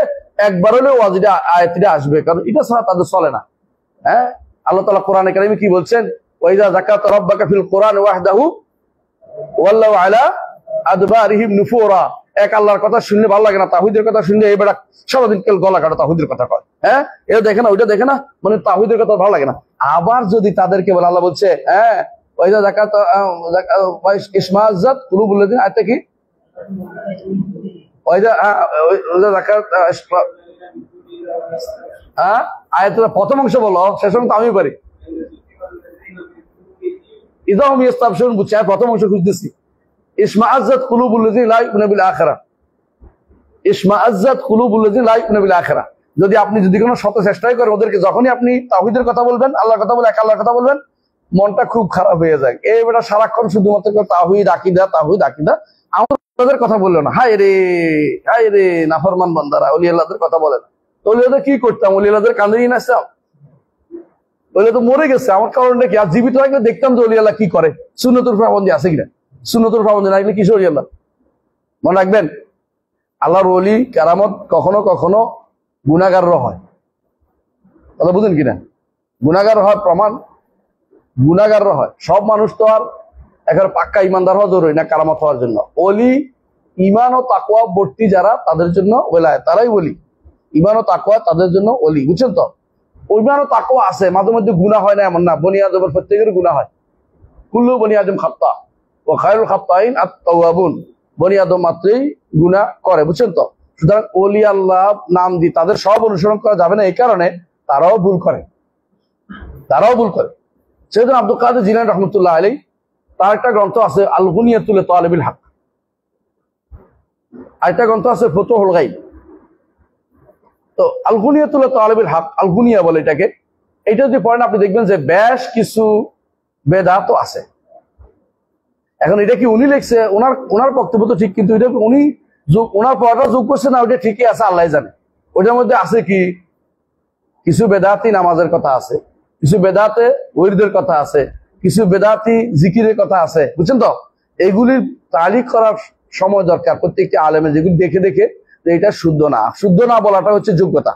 একবার হলে ওয়াজিটা আয়াতটা আসবে, কারণ এটা ছাড়া তাদের চলে না। হ্যাঁ, আল্লাহ তাআলা কোরআনে কারিমে কি বলছেন? ওয়া ইযা যাকাতা রাব্বাকা ফিল কোরআন ওয়াহদাহু ওয়াল্লাহু আলা আদবারিহিম নুফুরা। এক আল্লাহর কথা শুনলে ভালো লাগে না, তাওহীদের কথা শুনলে এই বেটা সারাদিন কেল গলা কাটা তাওহীদের কথা কয়। হ্যাঁ, এটা দেখে না ওইটা দেখে না, মানে তাওহীদের কথা ভালো লাগে না। আবার যদি তাদেরকে বলে, আল্লাহ বলছে হ্যাঁ ওয়াইদা যাকাত ইসমাআজাত কুলুবুল্লাযিনা, আয়াতটা কি? ওয়াইদা যাকাত আয়াতের প্রথম অংশ বলো, শেষ অংশ আমি পারি। ইদাহুম ইস্তাবশিরুন, বুঝছি, প্রথম অংশ খুঁজতেছি। ইসমাআজাত কুলুবুল্লাযিনা লা ইউমিনুনা বিল আখিরাহ, ইসমাআজাত কুলুবুল্লাযিনা লা ইউমিনুনা বিল আখিরাহ। যদি আপনি কোনো শত চেষ্টাই করেন ওদেরকে, যখনই আপনি তাওহীদের কথা বলবেন, আল্লাহর কথা বলে এক আল্লাহর কথা বলবেন, মনটা খুব খারাপ হয়ে যায়। এই বেটা সারাক্ষণ শুধুমাত্র তাওহীদ আকীদা তাওহীদ আকীদা, আমাদের কথা বললো না। হায় রে নাফরমান বান্দারা, ওলি আল্লাহদের কথা বলে না। ওলি আল্লাহদের কি করতাম? ওলি আল্লাহদের কান্দে নিয়ে আসতাম? ওলি তো মরে গেছে, আমার কারণটা কি? আর জীবিত থাকলে দেখতাম যে ওলি আল্লাহ কি করে, সুন্নতুল পাবন্দী আছে কিনা। সুন্নতুল পাবন্দী না থাকলে কিসের ওলি আল্লাহ? মনে রাখবেন, আল্লাহর ওলি কারামত কখনো কখনো গুনাহগাররা হয়, কথা বুঝেন কিনা? গুনাহগার হয়, প্রমাণ গুনাহগাররা হয়। সব মানুষ তো আর একেবারে পাক্কা ইমানদার হওয়া জরুরি না কারামত হওয়ার জন্য। ওলি ইমান ও তাকওয়া ভর্তি যারা, তাদের জন্য ওলায়, তারাই ওলি। ইমান ও তাকওয়া তাদের জন্য ওলি, বুঝছেন তো? ইমান ও তাকওয়া আছে, মাঝে মধ্যে গুনাহ হয় না এমন না। বনি আদমের প্রত্যেকের গুনাহ হয়, কুল্লু বনি আদম খাত্তা ওয়া খায়রুল খাত্তাইন আত-তাওয়াবুন। বনি আদম মাত্রই গুনাহ করে, বুঝছেন তো? সুতরাং ওলি আল্লাহ নাম দিয়ে তাদের সব অনুসরণ করা যাবে না, এই কারণে তারাও ভুল করে। সেজন্য আব্দুল কাদের জিলানী রাহমাতুল্লাহ আলাইহি তার একটা গ্রন্থ আছে আল গুনিয়াতুল তালিবিল হক, আরেকটা গ্রন্থ আছে ফুতুহুল গাইব। তো আল গুনিয়াতুল তালিবিল হক, আল গুনিয়া বলে এটাকে। এটা যদি পড়েন আপনি দেখবেন যে বেশ কিছু বেদাত আছে। এখন এটা কি উনি লিখছে, ওনার বক্তব্য তো ঠিক, কিন্তু এটা উনি ওনার পড়াটা যোগ করছে না, ওইটা ঠিকই আছে, আল্লাহ জানে। ওইটার মধ্যে আছে কি, কিছু বেদাতি নামাজের কথা আছে, কিছু বেদাতে ওয়ারিদের কথা আছে, কিছু বেদাতি জিকিরের কথা আছে, বুঝছেন তো? এগুলির তারিখ করার সময় দরকার প্রত্যেকটি আলেমের, যেগুলি দেখে দেখে যে এটা শুদ্ধ না বলাটা হচ্ছে যোগ্যতা।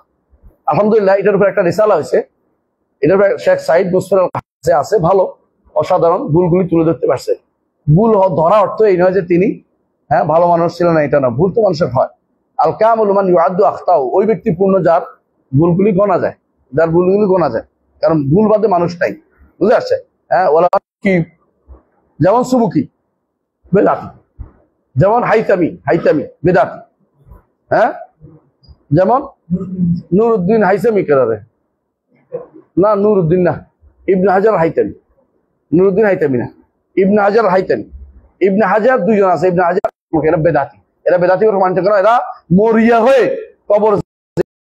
আলহামদুলিল্লাহ এটার উপর একটা রিসালা হয়েছে, এটার উপর শেখ সাইদ মুসফির আছে, ভালো অসাধারণ ভুলগুলি তুলে ধরতে পারছে। ভুল ধরা অর্থ এই নয় যে তিনি ভালো মানুষ ছিলেন না, এটা না। ভুল তো মানুষের হয়। আল কামুল মান ইউআদ্দু আখতাউ, ওই ব্যক্তি পূর্ণ যার ভুলগুলি গোনা যায়, কারণ ভুল বাদে মানুষ নাই, বুঝে আসছে? ওলা কি, যেমন সুবুকি বেদাতি, যেমন হাইতামি বেদাতি, যেমন নুরউদ্দিন হাইতামি কেরারে না, নুরউদ্দিন না, ইবনে হাজার হাইতামি, নুরউদ্দিন হাইতামি না, ইবনে হাজার হাইতামি। ইবনে হাজার দুইজন আছে, ইবনে হাজার, এরা বেদাতি ওরা মানতে করো, এরা মরিয়া হয়ে কবর